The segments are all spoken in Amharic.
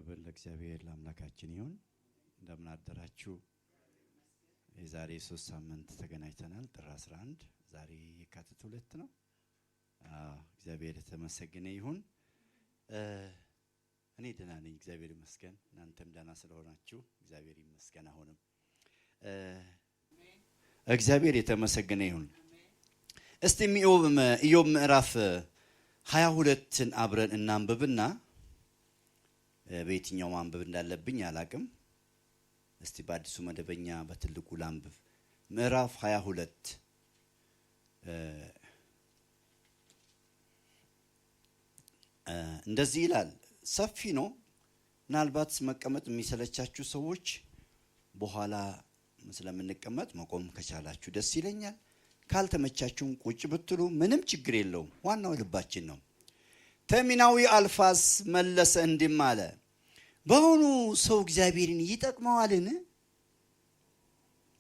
ክብር ለእግዚአብሔር ለአምላካችን ይሁን። እንደምን አደራችሁ? የዛሬ 3 ሳምንት ተገናኝተናል። ጥር 11 ዛሬ የካቲት 2 ነው። እግዚአብሔር የተመሰገነ ይሁን። እኔ ደህና ነኝ፣ እግዚአብሔር ይመስገን። እናንተም ደህና ስለሆናችሁ እግዚአብሔር ይመስገን። አሁንም እግዚአብሔር የተመሰገነ ይሁን። እስቲ ኢዮብ ምዕራፍ 22ን አብረን እናንብብና በየትኛው ማንበብ እንዳለብኝ አላቅም። እስቲ በአዲሱ መደበኛ በትልቁ ላንብብ። ምዕራፍ 22 እንደዚህ ይላል። ሰፊ ነው። ምናልባት መቀመጥ የሚሰለቻችሁ ሰዎች በኋላ ስለምንቀመጥ መቆም ከቻላችሁ ደስ ይለኛል። ካልተመቻችሁም ቁጭ ብትሉ ምንም ችግር የለውም። ዋናው ልባችን ነው። ተሚናዊ አልፋስ መለሰ እንዲህ አለ፣ በእውኑ ሰው እግዚአብሔርን ይጠቅመዋልን?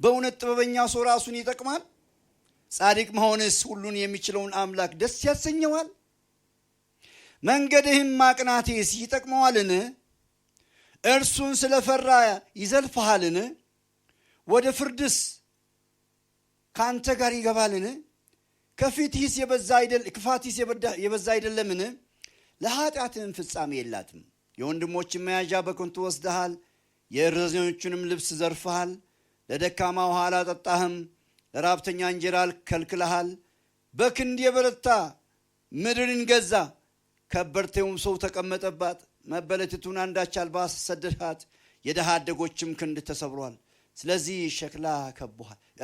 በእውነት ጥበበኛ ሰው ራሱን ይጠቅማል? ጻድቅ መሆንስ ሁሉን የሚችለውን አምላክ ደስ ያሰኘዋል? መንገድህን ማቅናቴስ ይጠቅመዋልን? እርሱን ስለፈራ ይዘልፍሃልን? ወደ ፍርድስ ካንተ ጋር ይገባልን? ከፊትህስ የበዛ አይደለምን? ለኃጢአትህም ፍጻሜ የላትም። የወንድሞችን መያዣ በከንቱ ወስደሃል፣ የእረኞችንም ልብስ ዘርፈሃል። ለደካማ ውሃ አላጠጣህም፣ ለራብተኛ እንጀራ ከልክለሃል። በክንድ የበረታ ምድርን ገዛ፣ ከበርቴውም ሰው ተቀመጠባት። መበለቲቱን አንዳች አልባ ሰደድሃት፣ የድሃ አደጎችም ክንድ ተሰብሯል። ስለዚህ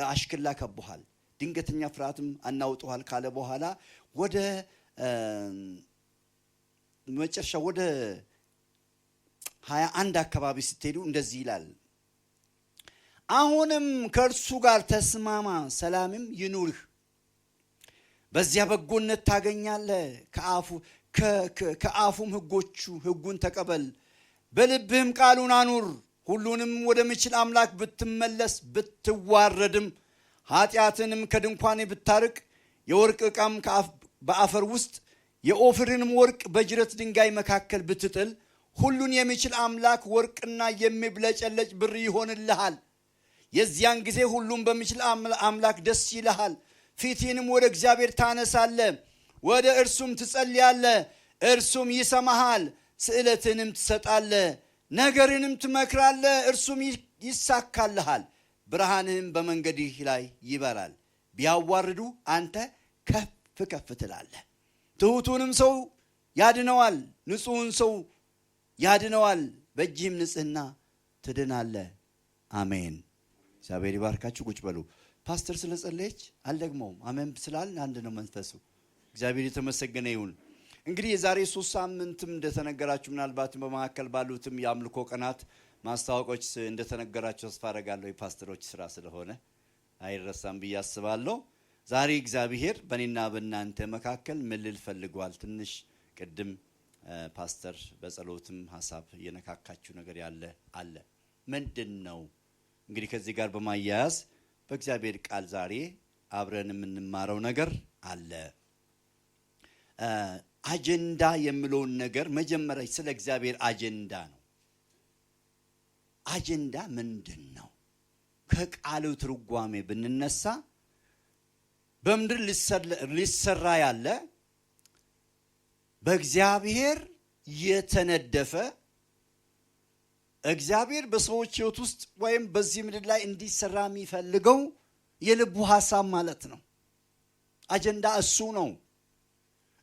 አሽክላ ከቦሃል፣ ድንገተኛ ፍርሃትም አናውጠዋል ካለ በኋላ ወደ መጨረሻ ወደ 21 አካባቢ ስትሄዱ እንደዚህ ይላል። አሁንም ከእርሱ ጋር ተስማማ፣ ሰላምም ይኑርህ። በዚያ በጎነት ታገኛለህ። ከአፉም ሕጉን ተቀበል። በልብህም ቃሉን አኑር። ሁሉንም ወደሚችል አምላክ ብትመለስ ብትዋረድም ኃጢአትንም ከድንኳኔ ብታርቅ የወርቅ ዕቃም በአፈር ውስጥ የኦፍርንም ወርቅ በጅረት ድንጋይ መካከል ብትጥል ሁሉን የሚችል አምላክ ወርቅና የሚብለጨለጭ ብር ይሆንልሃል። የዚያን ጊዜ ሁሉን በሚችል አምላክ ደስ ይልሃል። ፊትህንም ወደ እግዚአብሔር ታነሳለህ፣ ወደ እርሱም ትጸልያለህ፣ እርሱም ይሰማሃል። ስእለትንም ትሰጣለህ፣ ነገርንም ትመክራለህ፣ እርሱም ይሳካልሃል። ብርሃንህም በመንገድህ ላይ ይበራል። ቢያዋርዱ አንተ ከፍ ከፍ ትላለህ። ትሑቱንም ሰው ያድነዋል፣ ንጹሕን ሰው ያድነዋል። በእጅህም ንጽሕና ትድናለህ። አሜን። እግዚአብሔር ይባርካችሁ። ቁጭ በሉ። ፓስተር ስለጸለየች አልደግመውም። አሜን ስላል አንድ ነው መንፈሱ። እግዚአብሔር የተመሰገነ ይሁን። እንግዲህ የዛሬ 3 ሳምንትም እንደተነገራችሁ ምናልባትም በመካከል ባሉትም የአምልኮ ቀናት ማስታወቆች እንደተነገራችሁ ተስፋ አደርጋለሁ። የፓስተሮች ስራ ስለሆነ አይረሳም ብዬ አስባለሁ። ዛሬ እግዚአብሔር በእኔና በእናንተ መካከል ምን ልል ፈልጓል? ትንሽ ቅድም ፓስተር በጸሎትም ሐሳብ እየነካካችሁ ነገር አለ። ምንድን ነው እንግዲህ ከዚህ ጋር በማያያዝ በእግዚአብሔር ቃል ዛሬ አብረን የምንማረው ነገር አለ። አጀንዳ የሚለውን ነገር መጀመሪያ ስለ እግዚአብሔር አጀንዳ ነው። አጀንዳ ምንድን ነው? ከቃሉ ትርጓሜ ብንነሳ በምድር ሊሰራ ያለ በእግዚአብሔር የተነደፈ እግዚአብሔር በሰዎች ሕይወት ውስጥ ወይም በዚህ ምድር ላይ እንዲሰራ የሚፈልገው የልቡ ሐሳብ ማለት ነው። አጀንዳ እሱ ነው።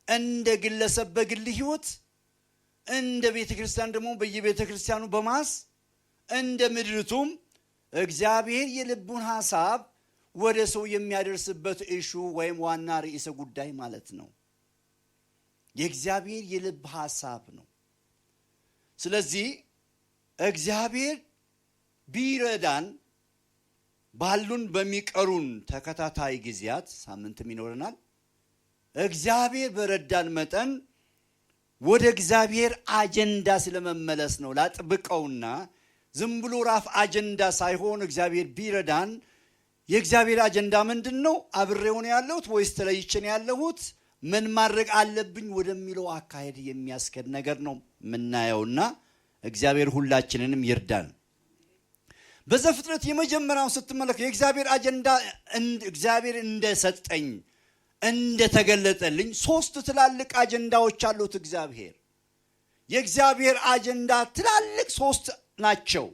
እንደ ግለሰብ በግል ሕይወት፣ እንደ ቤተ ክርስቲያን ደግሞ በየቤተ ክርስቲያኑ እንደ ምድርቱም እግዚአብሔር የልቡን ሐሳብ ወደ ሰው የሚያደርስበት ኢሹ ወይም ዋና ርዕሰ ጉዳይ ማለት ነው። የእግዚአብሔር የልብ ሐሳብ ነው። ስለዚህ እግዚአብሔር ቢረዳን ባሉን በሚቀሩን ተከታታይ ጊዜያት ሳምንትም ይኖረናል። እግዚአብሔር በረዳን መጠን ወደ እግዚአብሔር አጀንዳ ስለመመለስ ነው ላጥብቀውና ዝም ብሎ ራፍ አጀንዳ ሳይሆን እግዚአብሔር ቢረዳን የእግዚአብሔር አጀንዳ ምንድነው? አብሬው ነው ያለሁት ወይስ ተለይቼ ነው ያለሁት? ምን ማድረግ አለብኝ ወደሚለው አካሄድ የሚያስከድ ነገር ነው ምናየውና እግዚአብሔር ሁላችንንም ይርዳን። በዘፍጥረት የመጀመሪያውን ስትመለከቱ የእግዚአብሔር አጀንዳ እግዚአብሔር እንደሰጠኝ እንደተገለጠልኝ 3 ትላልቅ አጀንዳዎች አሉት እግዚአብሔር። የእግዚአብሔር አጀንዳ ትላልቅ 3 ናቸው።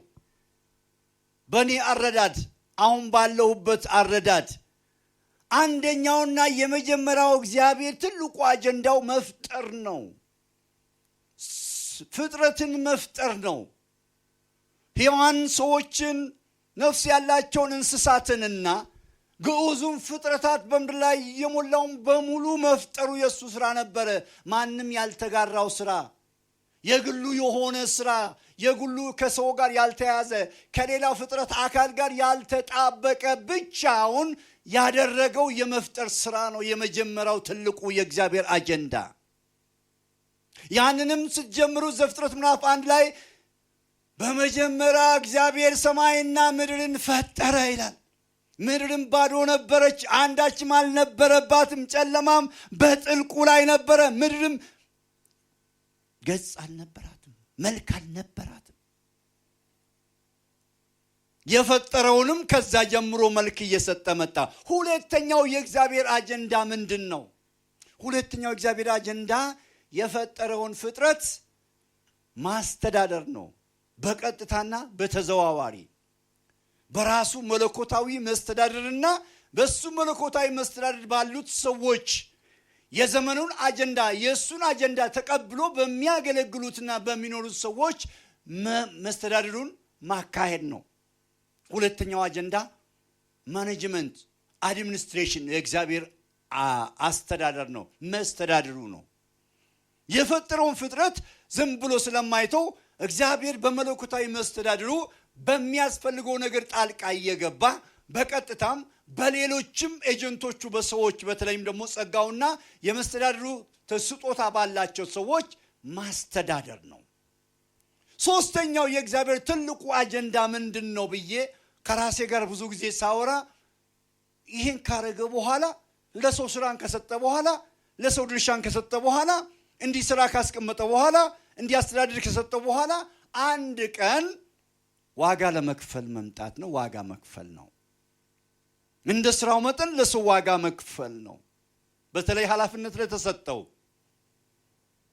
በእኔ አረዳድ አሁን ባለሁበት አረዳድ አንደኛውና የመጀመሪያው እግዚአብሔር ትልቁ አጀንዳው መፍጠር ነው። ፍጥረትን መፍጠር ነው። ሔዋን ሰዎችን ነፍስ ያላቸውን እንስሳትንና ግዑዙን ፍጥረታት በምድር ላይ የሞላውን በሙሉ መፍጠሩ የሱ ሥራ ነበረ። ማንም ያልተጋራው ሥራ፣ የግሉ የሆነ ሥራ፣ የግሉ ከሰው ጋር ያልተያዘ ከሌላው ፍጥረት አካል ጋር ያልተጣበቀ ብቻውን ያደረገው የመፍጠር ሥራ ነው የመጀመሪያው ትልቁ የእግዚአብሔር አጀንዳ። ያንንም ስትጀምሩ ዘፍጥረት ምዕራፍ 1 ላይ በመጀመሪያ እግዚአብሔር ሰማይና ምድርን ፈጠረ ይላል። ምድርም ባዶ ነበረች፣ አንዳችም አልነበረባትም፣ ጨለማም በጥልቁ ላይ ነበረ። ምድርም ገጽ አልነበራትም፣ መልክ አልነበራትም። የፈጠረውንም ከዛ ጀምሮ መልክ እየሰጠ መጣ። ሁለተኛው የእግዚአብሔር አጀንዳ ምንድን ነው? ሁለተኛው የእግዚአብሔር አጀንዳ የፈጠረውን ፍጥረት ማስተዳደር ነው። በቀጥታና በተዘዋዋሪ በራሱ መለኮታዊ መስተዳድርና በሱ መለኮታዊ መስተዳድር ባሉት ሰዎች የዘመኑን አጀንዳ የሱን አጀንዳ ተቀብሎ በሚያገለግሉትና በሚኖሩት ሰዎች መስተዳድሩን ማካሄድ ነው። ሁለተኛው አጀንዳ ማኔጅመንት አድሚኒስትሬሽን የእግዚአብሔር አስተዳደር ነው፣ መስተዳድሩ ነው። የፈጠረውን ፍጥረት ዝም ብሎ ስለማይተው እግዚአብሔር በመለኮታዊ መስተዳድሩ በሚያስፈልገው ነገር ጣልቃ እየገባ በቀጥታም በሌሎችም ኤጀንቶቹ በሰዎች በተለይም ደግሞ ጸጋውና የመስተዳድሩ ስጦታ ባላቸው ሰዎች ማስተዳደር ነው። ሶስተኛው የእግዚአብሔር ትልቁ አጀንዳ ምንድን ነው ብዬ ከራሴ ጋር ብዙ ጊዜ ሳወራ ይህን ካረገ በኋላ ለሰው ስራን ከሰጠ በኋላ ለሰው ድርሻን ከሰጠ በኋላ እንዲህ ስራ ካስቀመጠ በኋላ እንዲያስተዳድር ከሰጠ በኋላ አንድ ቀን ዋጋ ለመክፈል መምጣት ነው። ዋጋ መክፈል ነው። እንደ ስራው መጠን ለሰው ዋጋ መክፈል ነው። በተለይ ኃላፊነት ለተሰጠው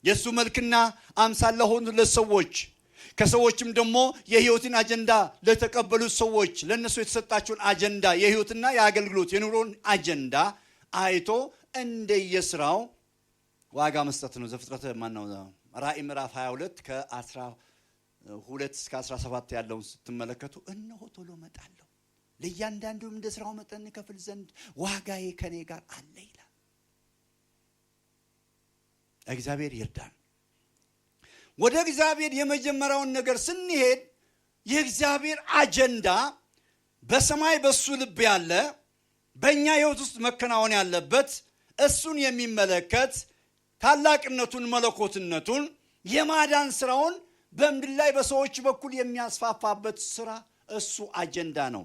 የሱ መልክና አምሳል ለሆኑ ለሰዎች ከሰዎችም ደግሞ የህይወትን አጀንዳ ለተቀበሉት ሰዎች ለነሱ የተሰጣቸውን አጀንዳ የህይወትና የአገልግሎት የኑሮን አጀንዳ አይቶ እንደየስራው ዋጋ መስጠት ነው። ዘፍጥረት ራእይ ምዕራፍ 22 ከ12 እስከ 17 ያለውን ስትመለከቱ እነሆ ቶሎ እመጣለሁ ለእያንዳንዱም እንደ ስራው መጠን ከፍል ዘንድ ዋጋዬ ከኔ ጋር አለ ይላል። እግዚአብሔር ይርዳን። ወደ እግዚአብሔር የመጀመሪያውን ነገር ስንሄድ የእግዚአብሔር አጀንዳ በሰማይ በሱ ልብ ያለ በእኛ ህይወት ውስጥ መከናወን ያለበት እሱን የሚመለከት ታላቅነቱን መለኮትነቱን የማዳን ስራውን በምድር ላይ በሰዎች በኩል የሚያስፋፋበት ስራ እሱ አጀንዳ ነው።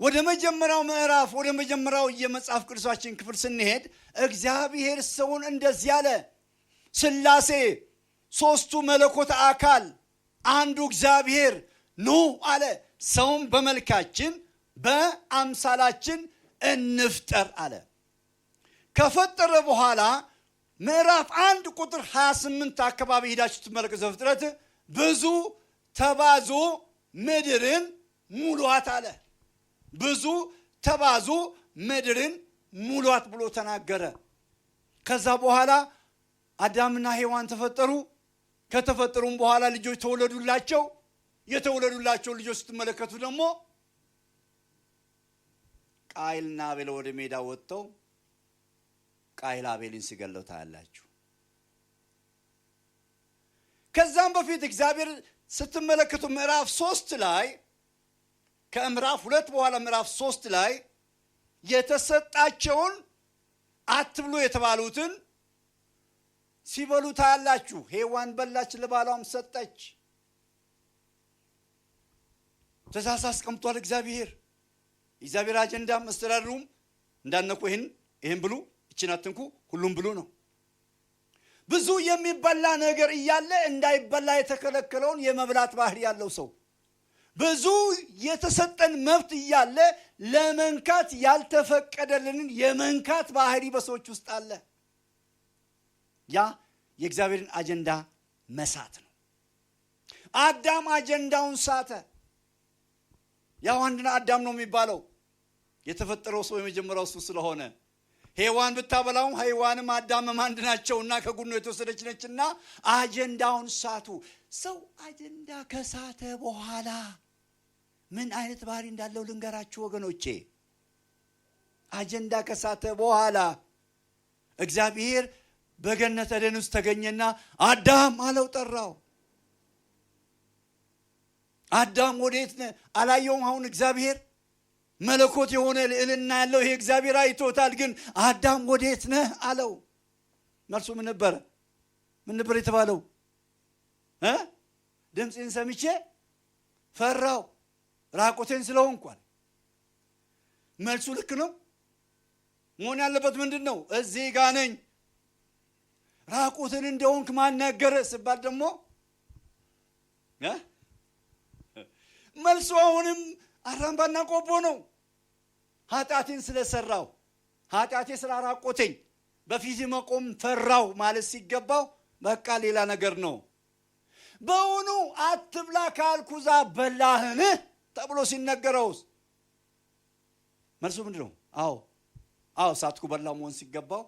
ወደ መጀመሪያው ምዕራፍ ወደ መጀመሪያው የመጽሐፍ ቅዱሳችን ክፍል ስንሄድ እግዚአብሔር ሰውን እንደዚህ አለ። ሥላሴ ሶስቱ መለኮት አካል አንዱ እግዚአብሔር ኑ አለ ሰውን በመልካችን በአምሳላችን እንፍጠር አለ። ከፈጠረ በኋላ ምዕራፍ 1 ቁጥር 28 አካባቢ ሄዳችሁ ትመለከቱ። ዘፍጥረት ብዙ ተባዙ ምድርን ሙሏት አለ። ብዙ ተባዙ ምድርን ሙሏት ብሎ ተናገረ። ከዛ በኋላ አዳምና ሔዋን ተፈጠሩ። ከተፈጠሩም በኋላ ልጆች ተወለዱላቸው። የተወለዱላቸው ልጆች ስትመለከቱ ደግሞ ቃይልና አቤል ወደ ሜዳ ወጥተው ቃይል አቤልን ሲገለው ታያላችሁ። ከዛም በፊት እግዚአብሔር ስትመለከቱ ምዕራፍ 3 ላይ ከምዕራፍ 2 በኋላ ምዕራፍ 3 ላይ የተሰጣቸውን አትብሉ የተባሉትን ሲበሉ ታያላችሁ። ሔዋን በላች፣ ለባሏም ሰጠች። ትእዛዝ አስቀምጧል እግዚአብሔር። እግዚአብሔር አጀንዳ መስተዳድሩም እንዳነቁ ይህን ብሉ፣ ይህችን አትንኩ፣ ሁሉም ብሉ ነው። ብዙ የሚበላ ነገር እያለ እንዳይበላ የተከለከለውን የመብላት ባህሪ ያለው ሰው፣ ብዙ የተሰጠን መብት እያለ ለመንካት ያልተፈቀደልንን የመንካት ባህሪ በሰዎች ውስጥ አለ። ያ የእግዚአብሔርን አጀንዳ መሳት ነው። አዳም አጀንዳውን ሳተ። ያው አንድና አዳም ነው የሚባለው የተፈጠረው ሰው የመጀመሪያው እሱ ስለሆነ ሔዋን ብታበላውም ሔዋንም አዳምም አንድ ናቸውና ከጎኑ የተወሰደች ነችና አጀንዳውን ሳቱ። ሰው አጀንዳ ከሳተ በኋላ ምን አይነት ባህሪ እንዳለው ልንገራችሁ ወገኖቼ። አጀንዳ ከሳተ በኋላ እግዚአብሔር በገነት ኤደን ውስጥ ተገኘና አዳም አለው፣ ጠራው። አዳም ወዴት ነህ? አላየውም። አሁን እግዚአብሔር መለኮት የሆነ ልዕልና ያለው ይሄ እግዚአብሔር አይቶታል። ግን አዳም ወዴት ነህ አለው። መልሱ ምን ነበር? ምን ነበር የተባለው? ድምፅን ሰምቼ ፈራው ራቁቴን ስለሆንኳል። መልሱ ልክ ነው። መሆን ያለበት ምንድን ነው? እዚህ ጋር ነኝ። ራቁትን እንደሆንክ ማን ነገረ ሲባል ደግሞ መልሱ አሁንም አራምባና ቆቦ ነው። ኃጢአቴን ስለሰራው ኃጢአቴ ስላራቆተኝ በፊት መቆም ፈራው ማለት ሲገባው በቃ ሌላ ነገር ነው። በእውኑ አትብላ ካልኩ ዛፍ በላህን ተብሎ ሲነገረውስ መልሱ ምንድን ነው? አዎ ሳትኩ በላው መሆን ሲገባው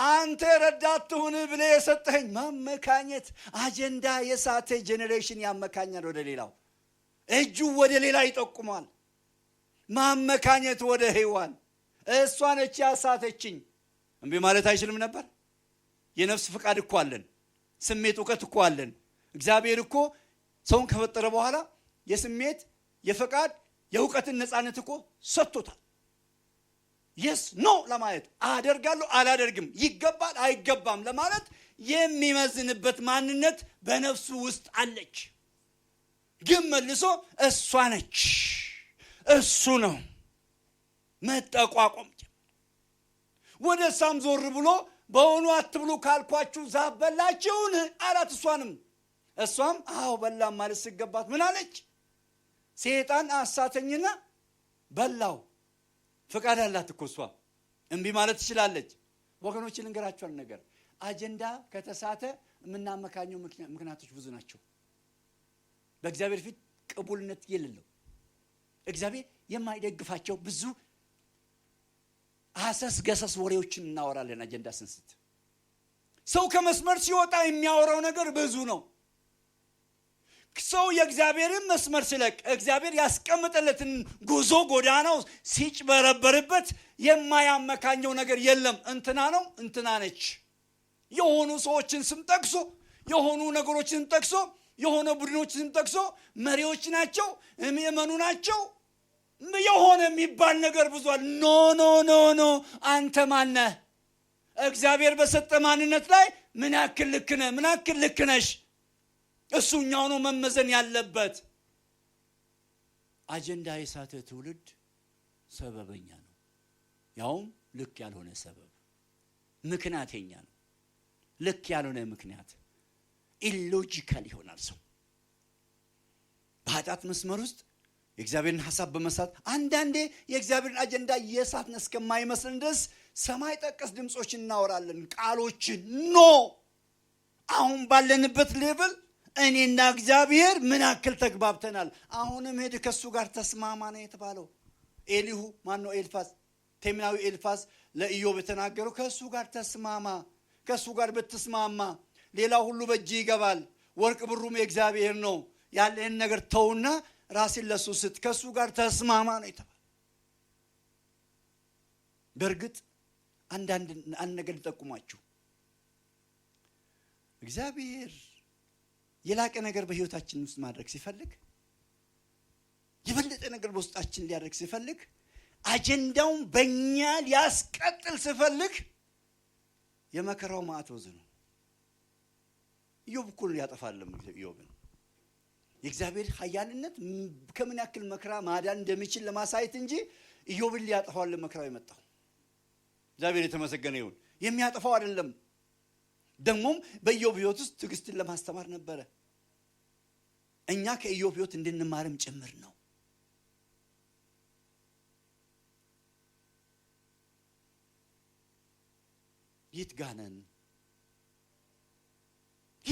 አንተ ረዳት ትሁን ብለህ የሰጠኸኝ ማመካኘት። አጀንዳ የሳተ ጄኔሬሽን ያመካኛል ወደ ሌላው፣ እጁ ወደ ሌላ ይጠቁማል። ማመካኘት ወደ ሔዋን፣ እሷ ነች ያሳተችኝ። እምቢ ማለት አይችልም ነበር? የነፍስ ፍቃድ እኮ አለን፣ ስሜት እውቀት እኮ አለን። እግዚአብሔር እኮ ሰውን ከፈጠረ በኋላ የስሜት የፍቃድ የእውቀትን ነፃነት እኮ ሰጥቶታል። የስ ኖ ለማለት አደርጋለሁ አላደርግም፣ ይገባል አይገባም ለማለት የሚመዝንበት ማንነት በነፍሱ ውስጥ አለች። ግን መልሶ እሷ ነች እሱ ነው መጠቋቋም። ወደ እሷም ዞር ብሎ በእውኑ አትብሉ ካልኳችሁ ዛፍ በላችሁን አላት። እሷም አዎ በላም ማለት ሲገባት ምን አለች? ሰይጣን አሳተኝና በላው። ፍቃድ አላት እኮ እሷ፣ እምቢ ማለት ትችላለች። ወገኖች ልንገራችኋል ነገር፣ አጀንዳ ከተሳተ የምናመካኘው ምክንያቶች ብዙ ናቸው። በእግዚአብሔር ፊት ቅቡልነት የሌለው እግዚአብሔር የማይደግፋቸው ብዙ አሰስ ገሰስ ወሬዎችን እናወራለን። አጀንዳ ስንስት ሰው ከመስመር ሲወጣ የሚያወራው ነገር ብዙ ነው። ሰው የእግዚአብሔርን መስመር ሲለቅ እግዚአብሔር ያስቀምጠለትን ጉዞ ጎዳናው ሲጭበረበርበት የማያመካኘው ነገር የለም። እንትና ነው እንትና ነች። የሆኑ ሰዎችን ስም ጠቅሶ የሆኑ ነገሮችን ጠቅሶ የሆነ ቡድኖችን ጠቅሶ መሪዎች ናቸው የሚመኑ ናቸው የሆነ የሚባል ነገር ብዙል። ኖ ኖ ኖ ኖ አንተ ማነህ? እግዚአብሔር በሰጠ ማንነት ላይ ምን ያክል ልክ ነህ? ምን ያክል ልክ ነሽ? እሱኛው ነው መመዘን ያለበት። አጀንዳ የሳተ ትውልድ ሰበበኛ ነው። ያውም ልክ ያልሆነ ሰበብ፣ ምክንያተኛ ነው። ልክ ያልሆነ ምክንያት ኢሎጂካል ይሆናል። ሰው በኃጢአት መስመር ውስጥ የእግዚአብሔርን ሐሳብ በመሳት አንዳንዴ የእግዚአብሔርን አጀንዳ የሳትን እስከማይመስል ድረስ ሰማይ ጠቀስ ድምጾችን እናወራለን፣ ቃሎችን። ኖ አሁን ባለንበት ሌቭል እኔና እግዚአብሔር ምን ያክል ተግባብተናል? አሁንም ሄድ ከሱ ጋር ተስማማ ነው የተባለው። ኤሊሁ ማን ነው? ኤልፋዝ፣ ቴምናዊ ኤልፋዝ ለኢዮብ የተናገረው ከሱ ጋር ተስማማ። ከሱ ጋር ብትስማማ ሌላ ሁሉ በእጅ ይገባል፣ ወርቅ ብሩም የእግዚአብሔር ነው። ያለህን ነገር ተውና ራስን ለሱ ስጥ፣ ከሱ ጋር ተስማማ ነው የተባለው። በእርግጥ አንድ ነገር ልጠቁማችሁ። እግዚአብሔር የላቀ ነገር በህይወታችን ውስጥ ማድረግ ሲፈልግ፣ የበለጠ ነገር በውስጣችን ሊያደርግ ሲፈልግ፣ አጀንዳውን በእኛ ሊያስቀጥል ሲፈልግ የመከራው ማዕት ብዙ ነው። ኢዮብ እኮ ያጠፋለም ኢዮብን የእግዚአብሔር ኃያልነት ከምን ያክል መከራ ማዳን እንደሚችል ለማሳየት እንጂ ኢዮብን ሊያጠፋው ለመከራው የመጣው እግዚአብሔር የተመሰገነ ይሁን። የሚያጠፋው አይደለም። ደግሞም በኢዮብ ሕይወት ውስጥ ትዕግስትን ለማስተማር ነበረ። እኛ ከኢዮብ ሕይወት እንድንማርም ጭምር ነው። የት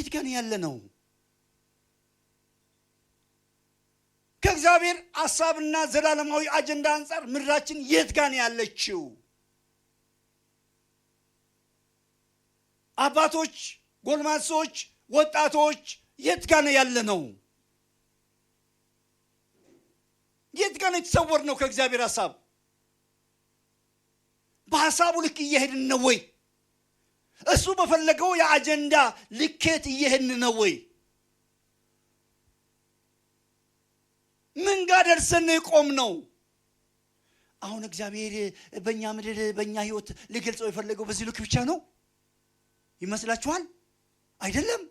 ጋር ያለ ነው? ከእግዚአብሔር ሐሳብና ዘላለማዊ አጀንዳ አንፃር ምድራችን የት ጋር ያለችው? አባቶች፣ ጎልማሶች፣ ወጣቶች የት ጋር ያለ ነው? የት ጋር የተሰወር ነው? ከእግዚአብሔር ሐሳብ በሐሳቡ ልክ እየሄድን ነው ወይ? እሱ በፈለገው የአጀንዳ ልኬት እየሄድን ነው ወይ? ምን ጋር ደርሰን ቆም ነው? አሁን እግዚአብሔር በእኛ ምድር በእኛ ሕይወት ሊገልጸው የፈለገው በዚህ ልክ ብቻ ነው ይመስላችኋል? አይደለም።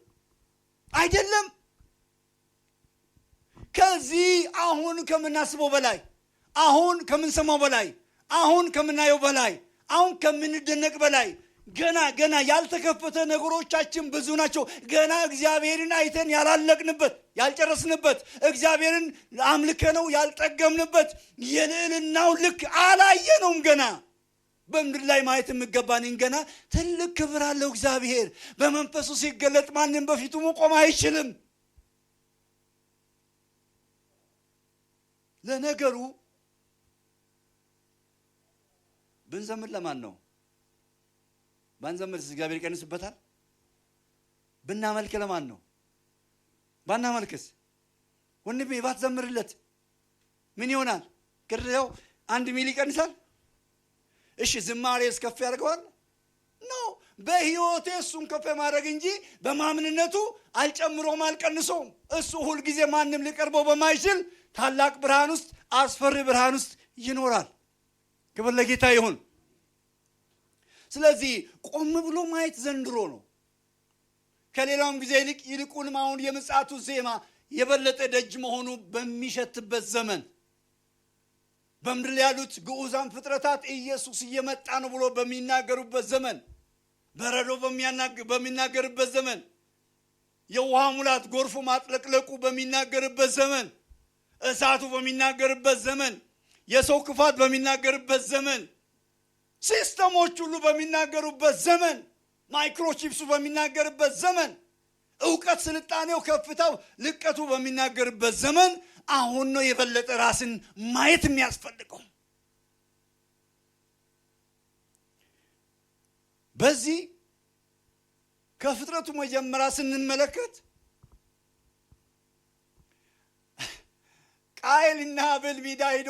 ከዚህ አሁን ከምናስበው በላይ፣ አሁን ከምንሰማው በላይ፣ አሁን ከምናየው በላይ፣ አሁን ከምንደነቅ በላይ ገና ያልተከፈተ ነገሮቻችን ብዙ ናቸው። ገና እግዚአብሔርን አይተን ያላለቅንበት፣ ያልጨረስንበት፣ እግዚአብሔርን አምልከነው ያልጠገምንበት የልዕልናው ልክ አላየነውም። ገና በምድር ላይ ማየት የሚገባንን ገና ትልቅ ክብር አለው እግዚአብሔር። በመንፈሱ ሲገለጥ ማንም በፊቱ መቆም አይችልም። ለነገሩ ብንዘምር ለማን ነው? ባንዘምር እግዚአብሔር ይቀንስበታል? ብናመልክ ለማን ነው? ባናመልክስ? ወንድሜ ባትዘምርለት ምን ይሆናል? ግርያው 1 ሚሊ ይቀንሳል? እሺ ዝማሬስ ከፍ ያደርገዋል? ነው በሕይወቴ እሱን ከፍ ማድረግ እንጂ በማምንነቱ አልጨምሮም አልቀንሶም። እሱ ሁልጊዜ ማንም ሊቀርበው በማይችል ታላቅ ብርሃን ውስጥ፣ አስፈሪ ብርሃን ውስጥ ይኖራል። ክብር ለጌታ ይሁን። ስለዚህ ቆም ብሎ ማየት ዘንድሮ ነው። ከሌላውም ጊዜ ይልቁንም አሁን የምጽአቱ ዜማ የበለጠ ደጅ መሆኑ በሚሸትበት ዘመን፣ በምድር ያሉት ግዑዛን ፍጥረታት ኢየሱስ እየመጣ ነው ብሎ በሚናገሩበት ዘመን፣ በረዶ በሚናገርበት ዘመን፣ የውሃ ሙላት ጎርፉ ማጥለቅለቁ በሚናገርበት ዘመን፣ እሳቱ በሚናገርበት ዘመን፣ የሰው ክፋት በሚናገርበት ዘመን፣ ሲስተሞች ሁሉ በሚናገሩበት ዘመን፣ ማይክሮቺፕሱ በሚናገርበት ዘመን፣ ዕውቀት ስልጣኔው ከፍታው ልቀቱ በሚናገርበት ዘመን አሁን ነው የበለጠ ራስን ማየት የሚያስፈልገው። በዚህ ከፍጥረቱ መጀመሪያ ስንመለከት ቃየልና አቤል ሜዳ ሄዶ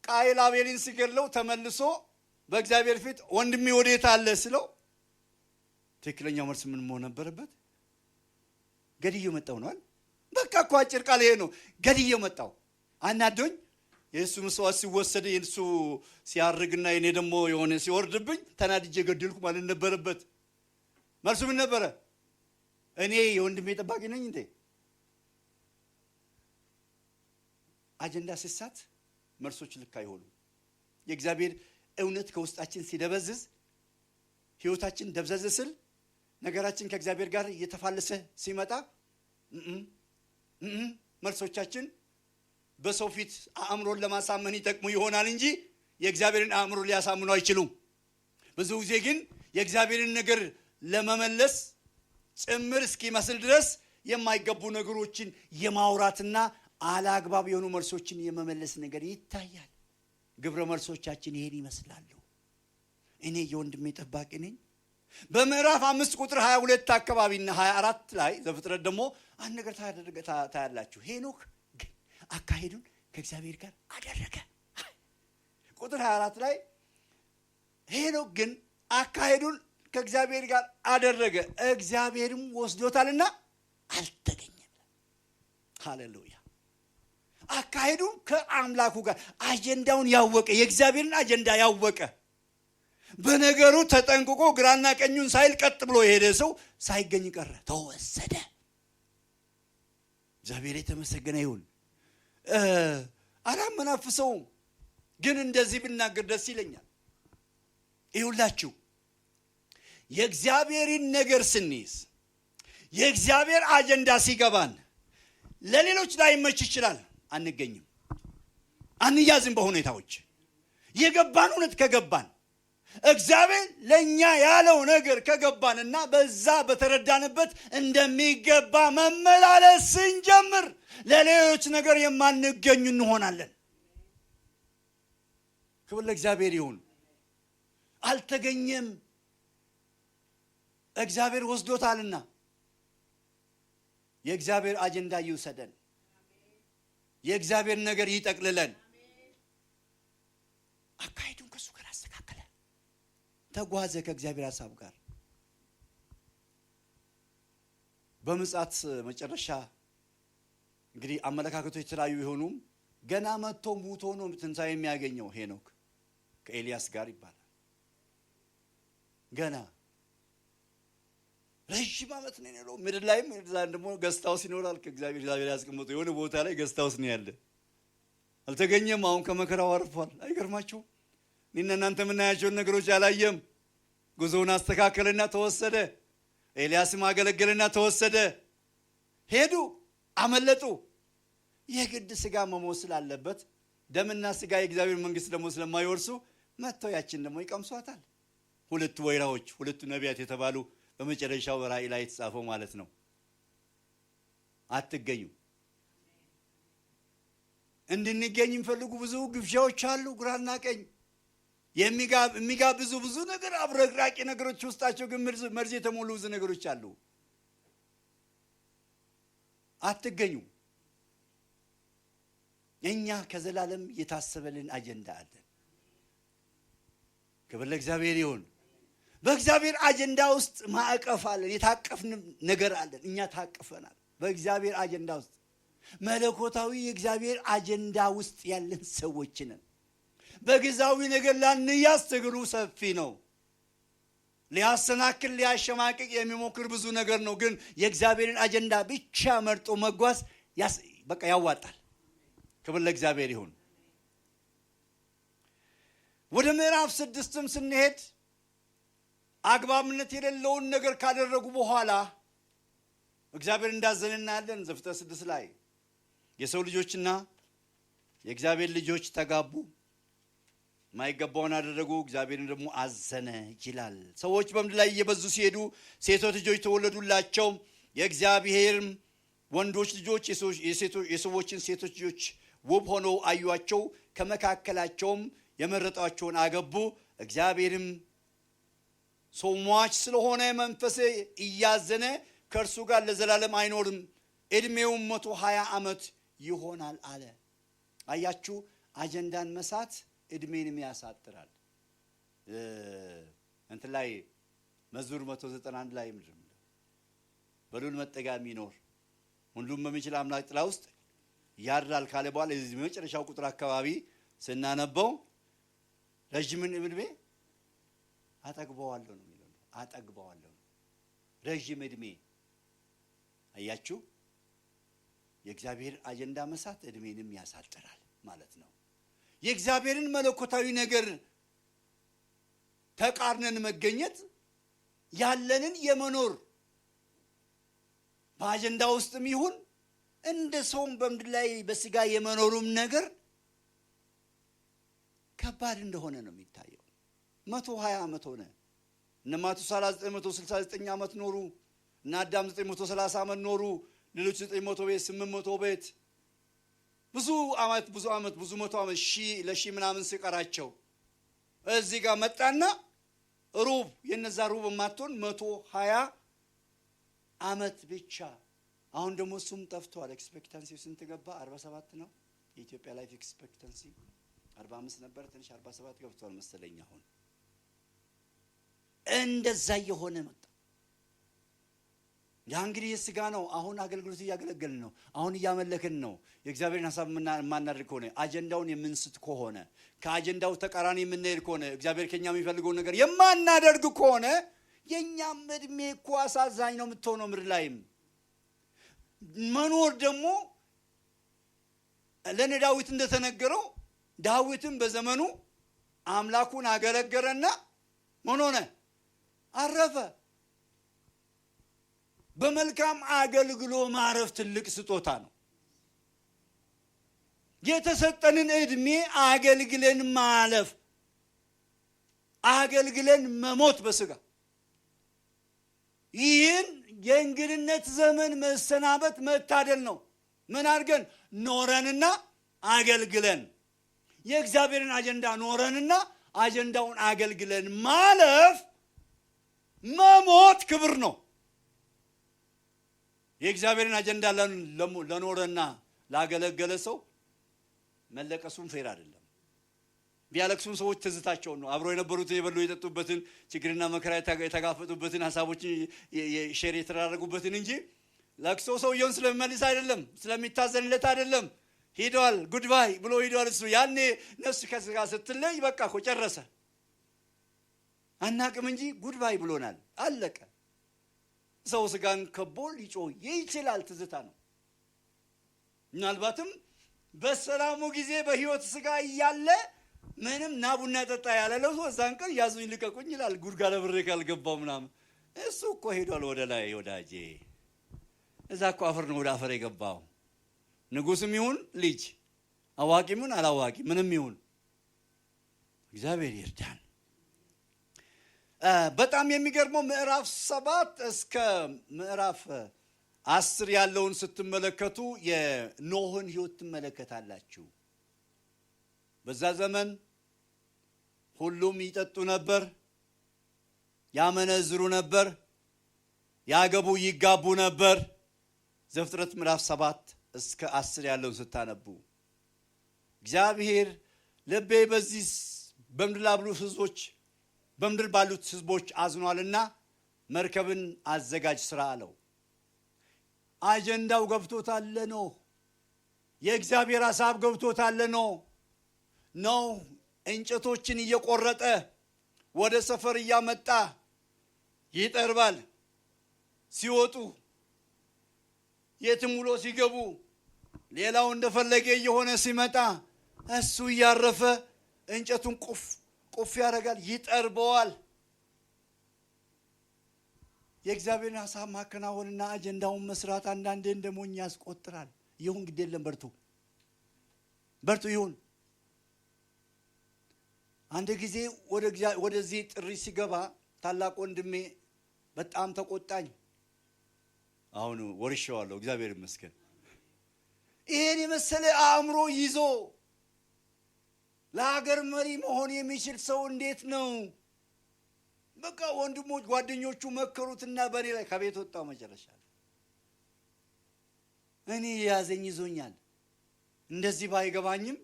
ቃየል አቤልን ሲገድለው ተመልሶ በእግዚአብሔር ፊት ወንድሜ ወዴት አለ ስለው ትክክለኛው መልስ ምን መሆን ነበረበት? ገድዬው መጣው ነው። በቃ እኮ አጭር ቃል ይሄ ነው። ገድዬው መጣው። አናዶኝ የእሱ መስዋዕት ሲወሰድ የእሱ ሲያርግና የኔ ደግሞ የሆነ ሲወርድብኝ ተናድጄ ገድልኩ ማለት ነበረበት። መልሱ ምን ነበረ? እኔ የወንድሜ ጠባቂ ነኝ እንዴ? አጀንዳ ሲሳት መልሶች ልክ አይሆኑም። የእግዚአብሔር እውነት ከውስጣችን ሲደበዝዝ፣ ሕይወታችን ደብዘዝ ስል፣ ነገራችን ከእግዚአብሔር ጋር እየተፋለሰ ሲመጣ መልሶቻችን በሰው ፊት አእምሮን ለማሳመን ይጠቅሙ ይሆናል እንጂ የእግዚአብሔርን አእምሮ ሊያሳምኑ አይችሉም። ብዙ ጊዜ ግን የእግዚአብሔርን ነገር ለመመለስ ጭምር እስኪመስል ድረስ የማይገቡ ነገሮችን የማውራትና አላግባብ የሆኑ መልሶችን የመመለስ ነገር ይታያል። ግብረ መልሶቻችን ይሄን ይመስላሉ። እኔ የወንድሜ ጠባቂ ነኝ። በምዕራፍ 5 ቁጥር 22 አካባቢና 24 ላይ ዘፍጥረት ደግሞ አንድ ነገር ታያላችሁ። ሄኖክ ግን አካሄዱን ከእግዚአብሔር ጋር አደረገ። ቁጥር 24 ላይ ሄኖክ ግን አካሄዱን ከእግዚአብሔር ጋር አደረገ፣ እግዚአብሔርም ወስዶታልና አልተገኘም። ሃሌሉያ። አካሄዱን ከአምላኩ ጋር አጀንዳውን ያወቀ፣ የእግዚአብሔርን አጀንዳ ያወቀ፣ በነገሩ ተጠንቅቆ ግራና ቀኙን ሳይል ቀጥ ብሎ የሄደ ሰው ሳይገኝ ቀረ፣ ተወሰደ። እግዚአብሔር የተመሰገነ ይሁን። አላመናፍሰውም፣ ግን እንደዚህ ብናገር ደስ ይለኛል። ይሁላችሁ የእግዚአብሔርን ነገር ስንይዝ የእግዚአብሔር አጀንዳ ሲገባን ለሌሎች ላይ መች ይችላል አንገኝም አንያዝም በሁኔታዎች የገባን እውነት ከገባን እግዚአብሔር ለኛ ያለው ነገር ከገባንና በዛ በተረዳንበት እንደሚገባ መመላለስ ስንጀምር ለሌሎች ነገር የማንገኙ እንሆናለን ክብር ለእግዚአብሔር ይሁን አልተገኘም እግዚአብሔር ወስዶታልና የእግዚአብሔር አጀንዳ ይውሰደን የእግዚአብሔር ነገር ይጠቅልለን አካይዱን ከሱ ጋር አስተካከለ ተጓዘ ከእግዚአብሔር ሐሳብ ጋር በምጽአት መጨረሻ እንግዲህ አመለካከቶች የተለያዩ ቢሆኑም ገና መጥቶ ሙቶ ነው ትንሣኤ የሚያገኘው ሄኖክ ከኤልያስ ጋር ይባላል ገና ረጅም ዓመት ነው የኖረው ምድር ላይም ደግሞ ገስታውስ ይኖራል ከእግዚአብሔር ያስቀመጠው የሆነ ቦታ ላይ ገስታውስ ነው ያለ አልተገኘም አሁን ከመከራው አርፏል አይገርማችሁም እኔና እናንተ የምናያቸውን ነገሮች አላየም ጉዞውን አስተካከለና ተወሰደ ኤልያስም አገለገለና ተወሰደ ሄዱ አመለጡ የግድ ስጋ መሞት ስላለበት ደምና ስጋ የእግዚአብሔር መንግስት ደግሞ ስለማይወርሱ መጥተው ያችን ደግሞ ይቀምሷታል ሁለቱ ወይራዎች ሁለቱ ነቢያት የተባሉ በመጨረሻው ራእይ ላይ የተጻፈው ማለት ነው አትገኙ እንድንገኝ የሚፈልጉ ብዙ ግብዣዎች አሉ ግራና ቀኝ የሚጋብዙ ብዙ ነገር አብረቅራቂ ነገሮች ውስጣቸው ግን መርዝ የተሞሉ ብዙ ነገሮች አሉ አትገኙ እኛ ከዘላለም የታሰበልን አጀንዳ አለን ክብር ለእግዚአብሔር ይሁን በእግዚአብሔር አጀንዳ ውስጥ ማዕቀፍ አለን የታቀፍን ነገር አለን እኛ ታቅፈናል በእግዚአብሔር አጀንዳ ውስጥ መለኮታዊ የእግዚአብሔር አጀንዳ ውስጥ ያለን ሰዎች ነን በግዛዊ ነገር ላንያዝ ትግሉ ሰፊ ነው ሊያሰናክል ሊያሸማቅቅ የሚሞክር ብዙ ነገር ነው ግን የእግዚአብሔርን አጀንዳ ብቻ መርጦ መጓዝ በቃ ያዋጣል ክብር ለእግዚአብሔር ይሁን ወደ ምዕራፍ 6ም ስንሄድ አግባብነት የሌለውን ነገር ካደረጉ በኋላ እግዚአብሔር እንዳዘነና ያለን ዘፍጥረት 6 ላይ የሰው ልጆችና የእግዚአብሔር ልጆች ተጋቡ ማይገባውን አደረጉ እግዚአብሔርን ደግሞ አዘነ ይላል ሰዎች በምድር ላይ እየበዙ ሲሄዱ ሴቶች ልጆች ተወለዱላቸው የእግዚአብሔር ወንዶች ልጆች የሰዎችን ሴቶች ልጆች ውብ ሆነው አዩአቸው ከመካከላቸውም የመረጧቸውን አገቡ እግዚአብሔርም ሰው ሟች ስለሆነ መንፈስ እያዘነ ከእርሱ ጋር ለዘላለም አይኖርም እድሜውም 120 ዓመት ይሆናል አለ አያችሁ አጀንዳን መሳት እድሜንም ያሳጥራል እንት ላይ መዝሙር 191 ላይ ምንድነው በሉል መጠጊያ የሚኖር ሁሉም በሚችል አምላክ ጥላ ውስጥ ያድራል ካለ በኋላ እዚህ መጨረሻው ቁጥር አካባቢ ስናነበው ረጅምን እድሜ አጠግበዋለሁ ነው የሚለው አጠግበዋለሁ ረጅም እድሜ አያችሁ የእግዚአብሔር አጀንዳ መሳት እድሜንም ያሳጥራል ማለት ነው የእግዚአብሔርን መለኮታዊ ነገር ተቃርነን መገኘት ያለንን የመኖር በአጀንዳ ውስጥም ይሁን እንደ ሰውም በምድር ላይ በስጋ የመኖሩም ነገር ከባድ እንደሆነ ነው የሚታየው 120 ዓመት ሆነ እነ ማቱሳላ 969 ዓመት ኖሩ እና አዳም 930 ዓመት ኖሩ ሌሎች 900 ቤት 800 ቤት ብዙ ዓመት ብዙ መቶ ዓመት ለሺ ምናምን ሲቀራቸው እዚህ ጋር መጣና ሩብ የነዛ ሩብ ማጥቶን 120 ዓመት ብቻ አሁን ደግሞ እሱም ጠፍቷል ኤክስፔክታንሲው ስንት ገባ 47 ነው የኢትዮጵያ ላይፍ ኤክስፔክታንሲ 45 ነበር ትንሽ 47 ገብቷል መሰለኝ አሁን እንደዛ የሆነ መጣ ያ እንግዲህ የስጋ ነው አሁን አገልግሎት ያገለገልን ነው አሁን ያመለክን ነው የእግዚአብሔርን ሐሳብ ማናደርግ ከሆነ አጀንዳውን የምንስት ከሆነ ከአጀንዳው ተቃራኒ የምንሄድ ከሆነ እግዚአብሔር ከኛ የሚፈልገው ነገር የማናደርግ ከሆነ የኛም እድሜ እኮ አሳዛኝ ነው የምትሆነው ምድር ላይም መኖር ደግሞ ለዳዊት እንደተነገረው ዳዊትም በዘመኑ አምላኩን አገለገለና ምን ሆነ አረፈ። በመልካም አገልግሎ ማረፍ ትልቅ ስጦታ ነው። የተሰጠንን እድሜ አገልግለን ማለፍ፣ አገልግለን መሞት በስጋ ይህን የእንግድነት ዘመን መሰናበት መታደል ነው። ምን አድርገን ኖረንና አገልግለን የእግዚአብሔርን አጀንዳ ኖረንና አጀንዳውን አገልግለን ማለፍ መሞት ክብር ነው። የእግዚአብሔርን አጀንዳ ለኖረና ላገለገለ ሰው መለቀሱም ፌር አይደለም። ቢያለቅሱም ሰዎች ትዝታቸውን ነው። አብሮ የነበሩትን የበሉ የጠጡበትን ችግርና መከራ የተጋፈጡበትን ሀሳቦችን ሼር የተደራረጉበትን እንጂ ለቅሶ ሰውየውን ስለሚመልስ አይደለም፣ ስለሚታዘንለት አይደለም። ሄዷል ጉድባይ ብሎ ሄዷል እሱ። ያኔ ነፍስ ከስጋ ስትለይ በቃ እኮ ጨረሰ። አናቅም እንጂ ጉድባይ ብሎናል፣ አለቀ። ሰው ስጋን ከቦ ሊጮህ ይችላል፣ ትዝታ ነው። ምናልባትም በሰላሙ ጊዜ በህይወት ስጋ እያለ ምንም ና ቡና ጠጣ ያለለው ሰው እዛን ቀን ያዙኝ ልቀቁኝ ይላል፣ ጉድጓድ ብሬ ካልገባው ምናምን። እሱ እኮ ሄዷል ወደ ላይ ወዳጄ። እዛ እኮ አፈር ነው ወደ አፈር የገባው። ንጉስም ይሁን ልጅ፣ አዋቂም ይሁን አላዋቂ፣ ምንም ይሁን እግዚአብሔር ይርዳን። በጣም የሚገርመው ምዕራፍ 7 እስከ ምዕራፍ 10 ያለውን ስትመለከቱ የኖህን ህይወት ትመለከታላችሁ። በዛ ዘመን ሁሉም ይጠጡ ነበር፣ ያመነዝሩ ነበር፣ ያገቡ ይጋቡ ነበር። ዘፍጥረት ምዕራፍ 7 እስከ 10 ያለውን ስታነቡ እግዚአብሔር ልቤ በዚህ በምድር ባሉት ህዝቦች አዝኗልና መርከብን አዘጋጅ ስራ አለው። አጀንዳው ገብቶታል ነው። የእግዚአብሔር ሐሳብ ገብቶታል ነው። እንጨቶችን እየቆረጠ ወደ ሰፈር እያመጣ ይጠርባል። ሲወጡ የትም ውሎ ሲገቡ ሌላው እንደፈለገ እየሆነ ሲመጣ እሱ እያረፈ እንጨቱን ቁፍ ያደርጋል፣ ይጠርበዋል። የእግዚአብሔርን ሐሳብ ማከናወንና አጀንዳውን መስራት አንዳንዴ እንደሞኝ ያስቆጥራል። ይሁን ግድ የለም፣ በርቱ ይሁን። አንድ ጊዜ ወደዚህ ጥሪ ሲገባ ታላቅ ወንድሜ በጣም ተቆጣኝ። አሁን ወርሼዋለሁ፣ እግዚአብሔር ይመስገን። ይሄን የመሰለ አእምሮ ይዞ ለሀገር መሪ መሆን የሚችል ሰው እንዴት ነው? በቃ ወንድሞች ጓደኞቹ መከሩትና በኔ ላይ ከቤት ወጣው። መጨረሻ እኔ ያዘኝ ይዞኛል። እንደዚህ ባይገባኝም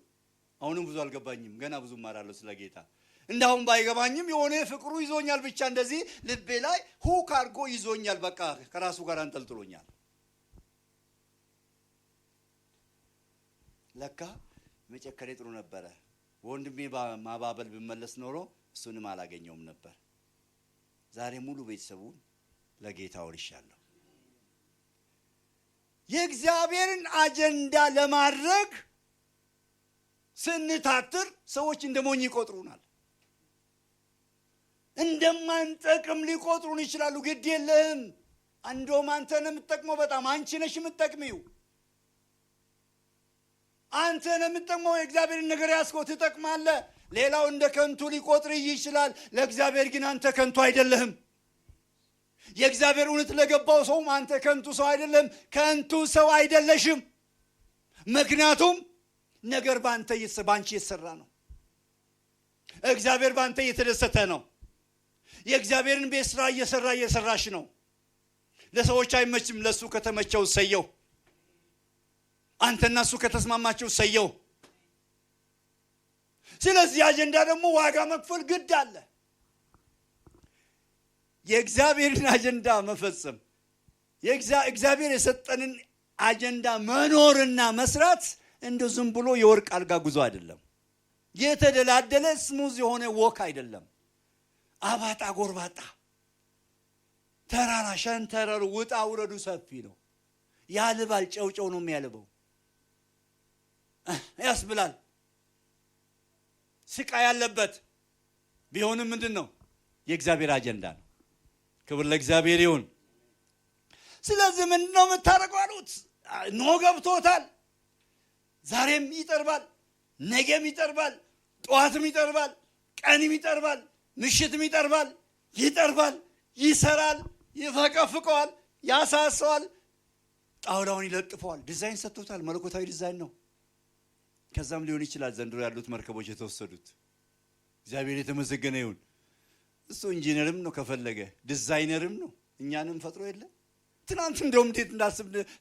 አሁንም ብዙ አልገባኝም፣ ገና ብዙ ማራለሁ ስለ ጌታ። እንዳሁን ባይገባኝም የሆነ ፍቅሩ ይዞኛል። ብቻ እንደዚህ ልቤ ላይ ሁክ አድርጎ ይዞኛል። በቃ ከራሱ ጋር አንጠልጥሎኛል። ለካ መጨከሬ ጥሩ ነበረ። ወንድሜ ማባበል ብመለስ ኖሮ እሱንም አላገኘውም ነበር። ዛሬ ሙሉ ቤተሰቡን ለጌታ ወርሻለሁ። የእግዚአብሔርን አጀንዳ ለማድረግ ስንታትር ሰዎች እንደሞኝ ይቆጥሩናል። እንደማንጠቅም ሊቆጥሩን ይችላሉ። ግድ የለህም፣ እንደውም አንተ ነህ የምትጠቅመው፣ በጣም አንቺ ነሽ የምትጠቅሚው። አንተ ነህ የምትጠቅመው። የእግዚአብሔርን ነገር ያስከው ትጠቅማለህ። ሌላው እንደ ከንቱ ሊቆጥር ይችላል። ለእግዚአብሔር ግን አንተ ከንቱ አይደለህም። የእግዚአብሔር እውነት ለገባው ሰውም አንተ ከንቱ ሰው አይደለም፣ ከንቱ ሰው አይደለሽም። ምክንያቱም ነገር ባንቺ የተሰራ ነው። እግዚአብሔር ባንተ እየተደሰተ ነው። የእግዚአብሔርን ቤት ስራ እየሰራሽ ነው። ለሰዎች አይመችም፣ ለሱ ከተመቸው ሰየው። አንተና እሱ ከተስማማቸው ሰየው። ስለዚህ አጀንዳ ደግሞ ዋጋ መክፈል ግድ አለ። የእግዚአብሔርን አጀንዳ መፈጸም፣ እግዚአብሔር የሰጠንን አጀንዳ መኖርና መስራት እንደ ዝም ብሎ የወርቅ አልጋ ጉዞ አይደለም። የተደላደለ ስሙዝ የሆነ ወክ አይደለም። አባጣ ጎርባጣ፣ ተራራ ሸንተረሩ፣ ውጣ ውረዱ ሰፊ ነው። ያልባል፣ ጨውጨው ነው የሚያልበው፣ ያስብላል። ስቃይ ያለበት ቢሆንም ምንድን ነው? የእግዚአብሔር አጀንዳ ነው። ክብር ለእግዚአብሔር ይሁን። ስለዚህ ምንድነው የምታደርገው አሉት። ኖህ ገብቶታል። ዛሬም ይጠርባል፣ ነገም ይጠርባል፣ ጠዋትም ይጠርባል፣ ቀንም ይጠርባል፣ ምሽትም ይጠርባል፣ ይሰራል፣ ይፈቀፍቀዋል፣ ያሳሰዋል፣ ጣውላውን ይለጥፈዋል። ዲዛይን ሰጥቶታል። መለኮታዊ ዲዛይን ነው። ከዛም ሊሆን ይችላል ዘንድሮ ያሉት መርከቦች የተወሰዱት። እግዚአብሔር የተመሰገነ ይሁን። እሱ ኢንጂነርም ነው፣ ከፈለገ ዲዛይነርም ነው። እኛንም ፈጥሮ የለ። ትናንት እንደውም እንዴት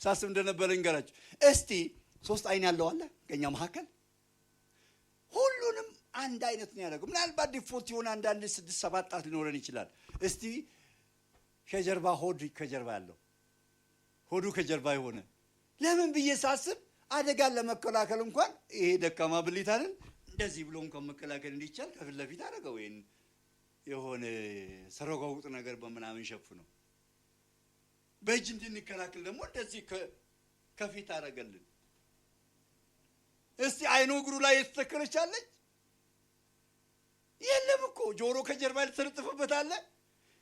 ሳስብ እንደነበረ እንገራችሁ እስቲ። 3 አይን ያለው አለ ከኛ መካከል። ሁሉንም አንድ አይነት ነው ያደረገው። ምናልባት ዲፎልት የሆነ አንዳንድ 6-7 ጣት ሊኖረን ይችላል። እስቲ ከጀርባ ሆድ ከጀርባ ያለው ሆዱ ከጀርባ የሆነ ለምን ብዬ ሳስብ አደጋን ለመከላከል እንኳን ይሄ ደካማ ብልት አይደል እንደዚህ ብሎ እንኳን መከላከል እንዲቻል ከፊት ለፊት አደረገው። ወይን የሆነ ሰረጋውጥ ነገር በመናምን ሸፍነው በእጅ እንድንከላከል ደግሞ እንደዚህ ከፊት አደረገልን። እስቲ አይኑ እግሩ ላይ የተተከለቻለች የለም እኮ ጆሮ ከጀርባ የተለጠፈበት አለ።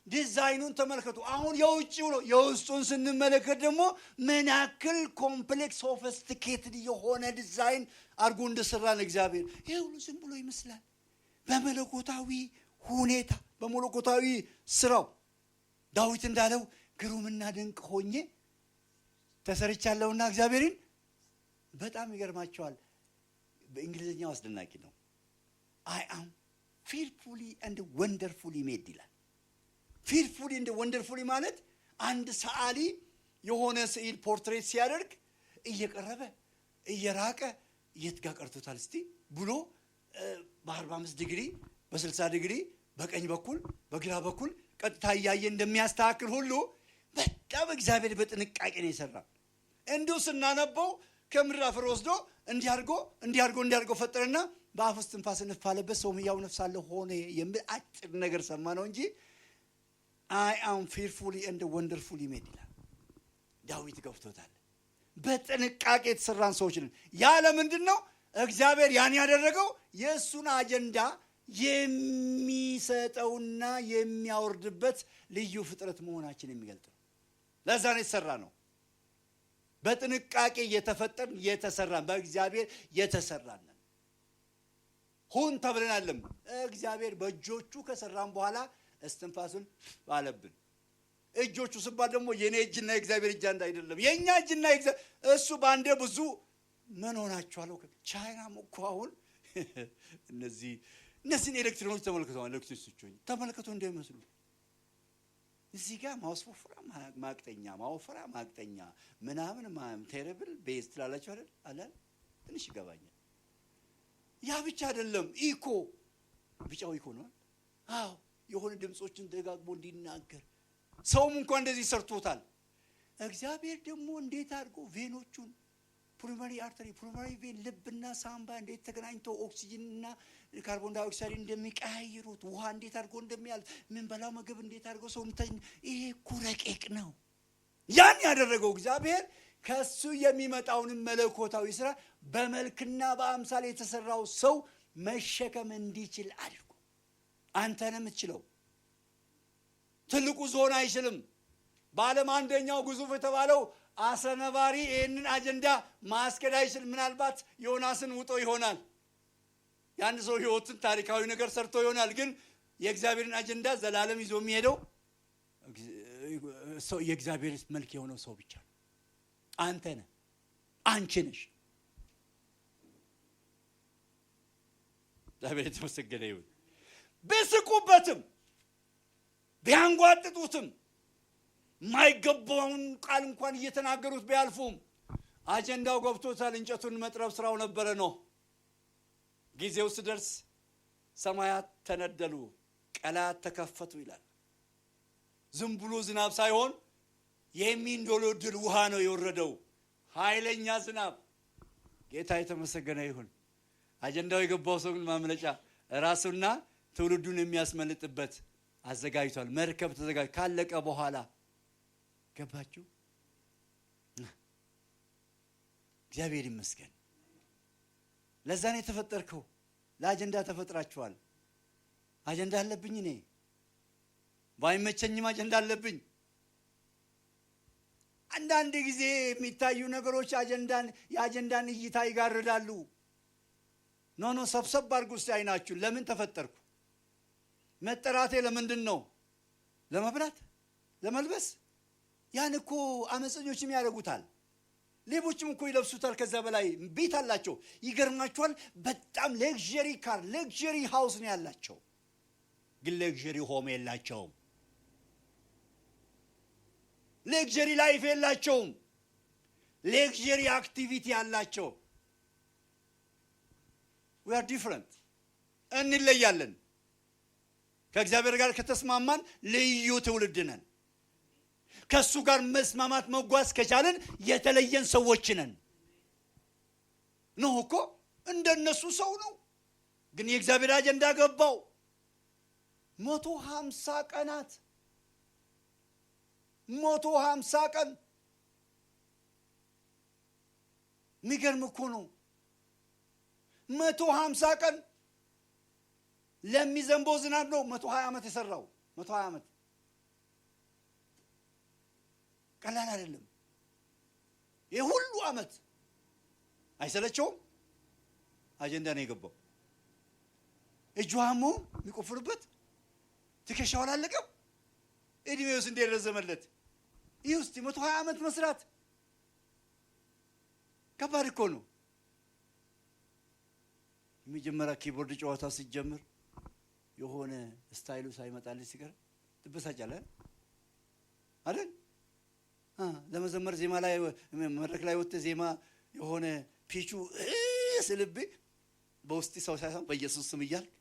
ዲዛይኑን ተመልከቱ። አሁን የውጭው ነው። የውስጡን ስንመለከት ደግሞ ምን ያክል ኮምፕሌክስ ሶፊስቲኬትድ የሆነ ዲዛይን አድርጎ እንደሰራን እግዚአብሔር። ይሄ ሁሉ ዝም ብሎ ይመስላል። በመለኮታዊ ሁኔታ በመለኮታዊ ስራው ዳዊት እንዳለው ግሩምና ድንቅ ሆኜ ተሰርቻለሁና እግዚአብሔርን በጣም ይገርማቸዋል። በእንግሊዝኛው አስደናቂ ነው። I am fearfully and wonderfully made ይላል። ፊርፉሊ እንደ ወንደርፉሊ ማለት አንድ ሰዓሊ የሆነ ስዕል ፖርትሬት ሲያደርግ እየቀረበ እየራቀ የት ጋር ቀርቶታል እስቲ ብሎ በ45 ዲግሪ በ60 ዲግሪ በቀኝ በኩል በግራ በኩል ቀጥታ እያየ እንደሚያስተካክል ሁሉ በጣም እግዚአብሔር በጥንቃቄ ነው የሰራው። እንዲሁ ስናነበው ከምድር አፈር ወስዶ እንዲያርጎ ፈጠረና በአፍ ውስጥ ትንፋስ ነፋለበት፣ ሰውም ሕያው ነፍስ አለ ሆነ የሚል አጭር ነገር ሰማ ነው እንጂ I am fearfully and wonderfully made ይላል። ዳዊት ገብቶታል። በጥንቃቄ የተሰራን ሰዎች ነን። ያለ ምንድነው እግዚአብሔር ያን ያደረገው? የእሱን አጀንዳ የሚሰጠውና የሚያወርድበት ልዩ ፍጥረት መሆናችን የሚገልጥ ነው። ለዛ ነው የተሰራ ነው። በጥንቃቄ የተፈጠርን የተሰራን በእግዚአብሔር የተሰራን ነን። ሁን ተብለናልም። እግዚአብሔር በእጆቹ ከሰራን በኋላ እስትንፋሱን ባለብን። እጆቹ ሲባል ደግሞ የኔ እጅና የእግዚአብሔር እጅ አንድ አይደለም። የኛ እጅና የእግዚአብሔር እሱ ባንዴ ብዙ ምን ሆናችኋል? ቻይናም እኮ አሁን እነዚህን ኤሌክትሮኖች ተመልክተዋል። ኤሌክትሪሲቲዎች ተመልክተው እንደሚመስሉ እዚህ ጋር ማውስፎፍራ ማቅጠኛ ማውፍራ ማቅጠኛ ምናምን ቴረብል ቤዝ ትላላችሁ አይደል? አለ ትንሽ ይገባኛል። ያ ብቻ አይደለም። ኢኮ ቢጫው ኢኮ ነው። አዎ የሆነ ድምጾችን ደጋግሞ እንዲናገር ሰውም እንኳን እንደዚህ ሰርቶታል። እግዚአብሔር ደግሞ እንዴት አድርጎ ቬኖቹን ፕሪማሪ አርተሪ ፕሪማሪ ቬን ልብና ሳምባ እንዴት ተገናኝተው ኦክሲጅንና ካርቦን ዳይኦክሳይድ እንደሚቀያይሩት ውሃ እንዴት አድርጎ እንደሚያልፍ ምን በላው ምግብ እንዴት አድርጎ ሰው ይሄ ረቂቅ ነው። ያን ያደረገው እግዚአብሔር ከሱ የሚመጣውን መለኮታዊ ስራ በመልክና በአምሳል የተሰራው ሰው መሸከም እንዲችል አድርጎ አንተንም እችለው ትልቁ ዞን አይችልም። በዓለም አንደኛው ግዙፍ የተባለው አሰነባሪ ይህንን አጀንዳ ማስከዳ አይችልም። ምናልባት ዮናስን ውጦ ይሆናል። ያን ሰው ህይወትን ታሪካዊ ነገር ሰርቶ ይሆናል። ግን የእግዚአብሔርን አጀንዳ ዘላለም ይዞ የሚሄደው ሰው የእግዚአብሔር መልክ የሆነው ሰው ብቻ ነው። አንተ ነህ፣ አንቺ ነሽ። እግዚአብሔር የተመሰገነ ይሁን። ቢስቁበትም ቢያንጓጥጡትም ማይገባውን ቃል እንኳን እየተናገሩት ቢያልፉም አጀንዳው ገብቶታል። እንጨቱን መጥረብ ስራው ነበረ ነው። ጊዜው ሲደርስ ሰማያት ተነደሉ፣ ቀላት ተከፈቱ ይላል። ዝም ብሎ ዝናብ ሳይሆን የሚንዶለድል ውሃ ነው የወረደው፣ ኃይለኛ ዝናብ። ጌታ የተመሰገነ ይሁን። አጀንዳው የገባው ሰው ማምለጫ ራሱና ትውልዱን የሚያስመልጥበት አዘጋጅቷል። መርከብ ተዘጋጅ ካለቀ በኋላ ገባችሁ? እግዚአብሔር ይመስገን። ለዛ ነው የተፈጠርከው። ለአጀንዳ ተፈጥራችኋል። አጀንዳ አለብኝ እኔ። ባይመቸኝም አጀንዳ አለብኝ። አንዳንድ ጊዜ የሚታዩ ነገሮች የአጀንዳን እይታ ይጋርዳሉ። ኖ ሰብሰብ አድርጉ እስቲ አይናችሁን። ለምን ተፈጠርኩ? መጠራቴ ለምንድን ነው? ለመብላት ለመልበስ? ያን እኮ አመፀኞችም ያደርጉታል። ሌቦችም እኮ ይለብሱታል። ከዛ በላይ ቤት አላቸው። ይገርማችኋል፣ በጣም ሌክዠሪ ካር ሌክዠሪ ሃውስ ነው ያላቸው፣ ግን ሌክዠሪ ሆም የላቸውም። ሌክዠሪ ላይፍ የላቸውም። ሌክዠሪ አክቲቪቲ ያላቸው። we are different። እንለያለን። ከእግዚአብሔር ጋር ከተስማማን ልዩ ትውልድ ነን። ከሱ ጋር መስማማት መጓዝ ከቻለን የተለየን ሰዎች ነን። ነው እኮ እንደነሱ ሰው ነው፣ ግን የእግዚአብሔር አጀንዳ ገባው። 150 ቀናት 150 ቀን የሚገርም እኮ ነው። 150 ቀን ለሚዘንበው ዝናብ ነው 120 ዓመት የሰራው። 120 ዓመት ቀላል አይደለም። የሁሉ ዓመት አይሰለቸውም። አጀንዳ ነው የገባው። እጁሃሙ የሚቆፍርበት ትከሻው አላለቀም። እድሜውስ እንዴት ረዘመለት? ይህ ውስጥ 120 ዓመት መስራት ከባድ እኮ ነው። የሚጀመራ ኪቦርድ ጨዋታ ሲጀምር የሆነ ስታይሉ ሳይመጣልህ ሲቀር ትበሳጫለህ አይደል? ለመዘመር ዜማ ላይ መድረክ ላይ ወጥተህ ዜማ የሆነ ፒቹ ስልብህ በውስጥ ሰው ሳይሆን በኢየሱስ ስም እያልክ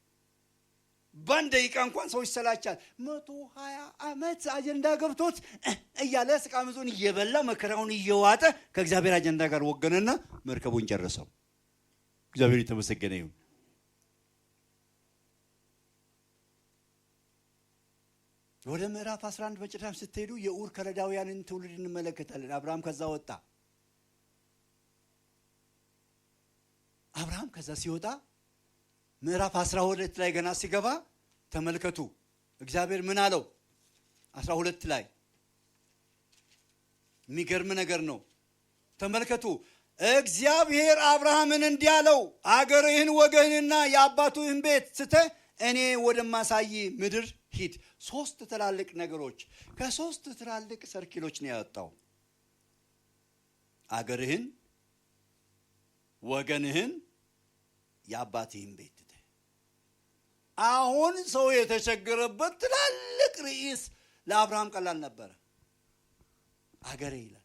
በአንድ ደቂቃ እንኳን ሰው ይሰላቻል። 120 ዓመት አጀንዳ ገብቶት እያለ ስቃምዞን እየበላ መከራውን እየዋጠ ከእግዚአብሔር አጀንዳ ጋር ወገነና መርከቡን ጨረሰው። እግዚአብሔር የተመሰገነ ይሁን። ወደ ምዕራፍ 11 በጭራም ስትሄዱ የኡር ከለዳውያንን ትውልድ እንመለከታለን። አብርሃም ከዛ ወጣ። አብርሃም ከዛ ሲወጣ ምዕራፍ 12 ላይ ገና ሲገባ ተመልከቱ እግዚአብሔር ምን አለው? 12 ላይ የሚገርም ነገር ነው። ተመልከቱ እግዚአብሔር አብርሃምን እንዲህ አለው፣ አገርህን ወገንህንና የአባትህን ቤት ትተህ እኔ ወደማሳይ ምድር ሂድ። 3 ትላልቅ ነገሮች ከ3 ትላልቅ ሰርክሎች ነው ያወጣው። አገርህን፣ ወገንህን፣ የአባትህን ቤት ትተህ። አሁን ሰው የተቸገረበት ትላልቅ ርዕስ ለአብርሃም ቀላል ነበረ። አገሬ ይላል።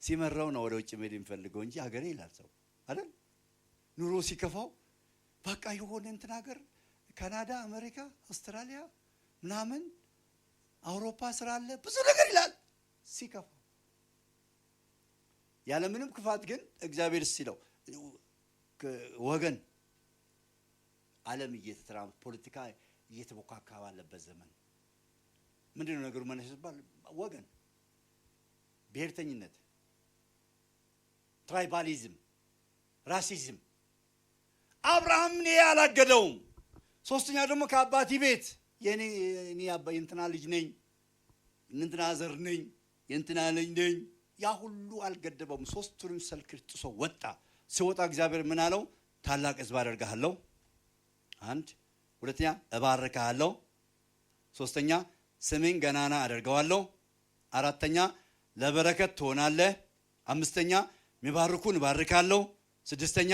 ሲመራው ነው ወደ ውጭ መሄድ የሚፈልገው እንጂ አገሬ ይላል ሰው አይደል? ኑሮ ሲከፋው በቃ የሆነ እንትን ሀገር ካናዳ፣ አሜሪካ፣ አውስትራሊያ ምናምን አውሮፓ ስራ አለ ብዙ ነገር ይላል ሲከፋው። ያለምንም ክፋት ግን እግዚአብሔር ሲለው ወገን ዓለም እየተተራመሰ ፖለቲካ እየተቦካካ ባለበት ዘመን ምንድነው ነገሩ? መነሻ ሲባል ወገን፣ ብሔርተኝነት፣ ትራይባሊዝም፣ ራሲዝም። አብርሃም ነው ያላገደውም። ሶስተኛ ደግሞ ከአባቲ ቤት የኔ አባ የእንትና ልጅ ነኝ፣ እንትና ዘር ነኝ፣ የእንትና ልጅ ነኝ። ያ ሁሉ አልገደበውም። 3ቱንም ሰልክር ጥሶ ወጣ። ሲወጣ እግዚአብሔር ምን አለው? ታላቅ ሕዝብ አደርግሃለሁ። 1 2ኛ እባርክሃለሁ። 3ኛ ስሜን ገናና አደርገዋለሁ። 4ኛ ለበረከት ትሆናለህ። 5ኛ የሚባርኩን እባርካለሁ። 6ኛ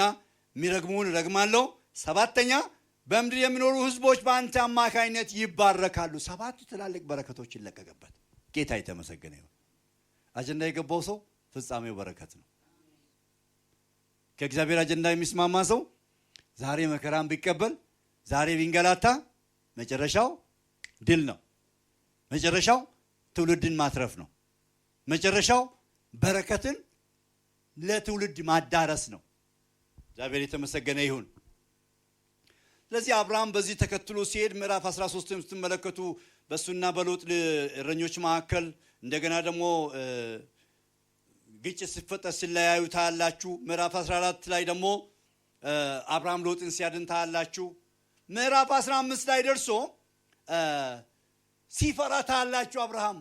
የሚረግሙን እረግማለሁ። 7ኛ በምድር የሚኖሩ ህዝቦች በአንተ አማካይነት ይባረካሉ። 7 ትላልቅ በረከቶች ይለቀቀበት። ጌታ የተመሰገነ ይሁን። አጀንዳ የገባው ሰው ፍጻሜው በረከት ነው። ከእግዚአብሔር አጀንዳ የሚስማማ ሰው ዛሬ መከራን ቢቀበል፣ ዛሬ ቢንገላታ፣ መጨረሻው ድል ነው። መጨረሻው ትውልድን ማትረፍ ነው። መጨረሻው በረከትን ለትውልድ ማዳረስ ነው። እግዚአብሔር የተመሰገነ ይሁን። ስለዚህ አብርሃም በዚህ ተከትሎ ሲሄድ ምዕራፍ 13ን ስትመለከቱ በሱና በሎጥ እረኞች መካከል እንደገና ደግሞ ግጭት ሲፈጠር ሲለያዩ ታያላችሁ። ምዕራፍ 14 ላይ ደግሞ አብርሃም ሎጥን ሲያድን ታያላችሁ። ምዕራፍ 15 ላይ ደርሶ ሲፈራታላችሁ አብርሃም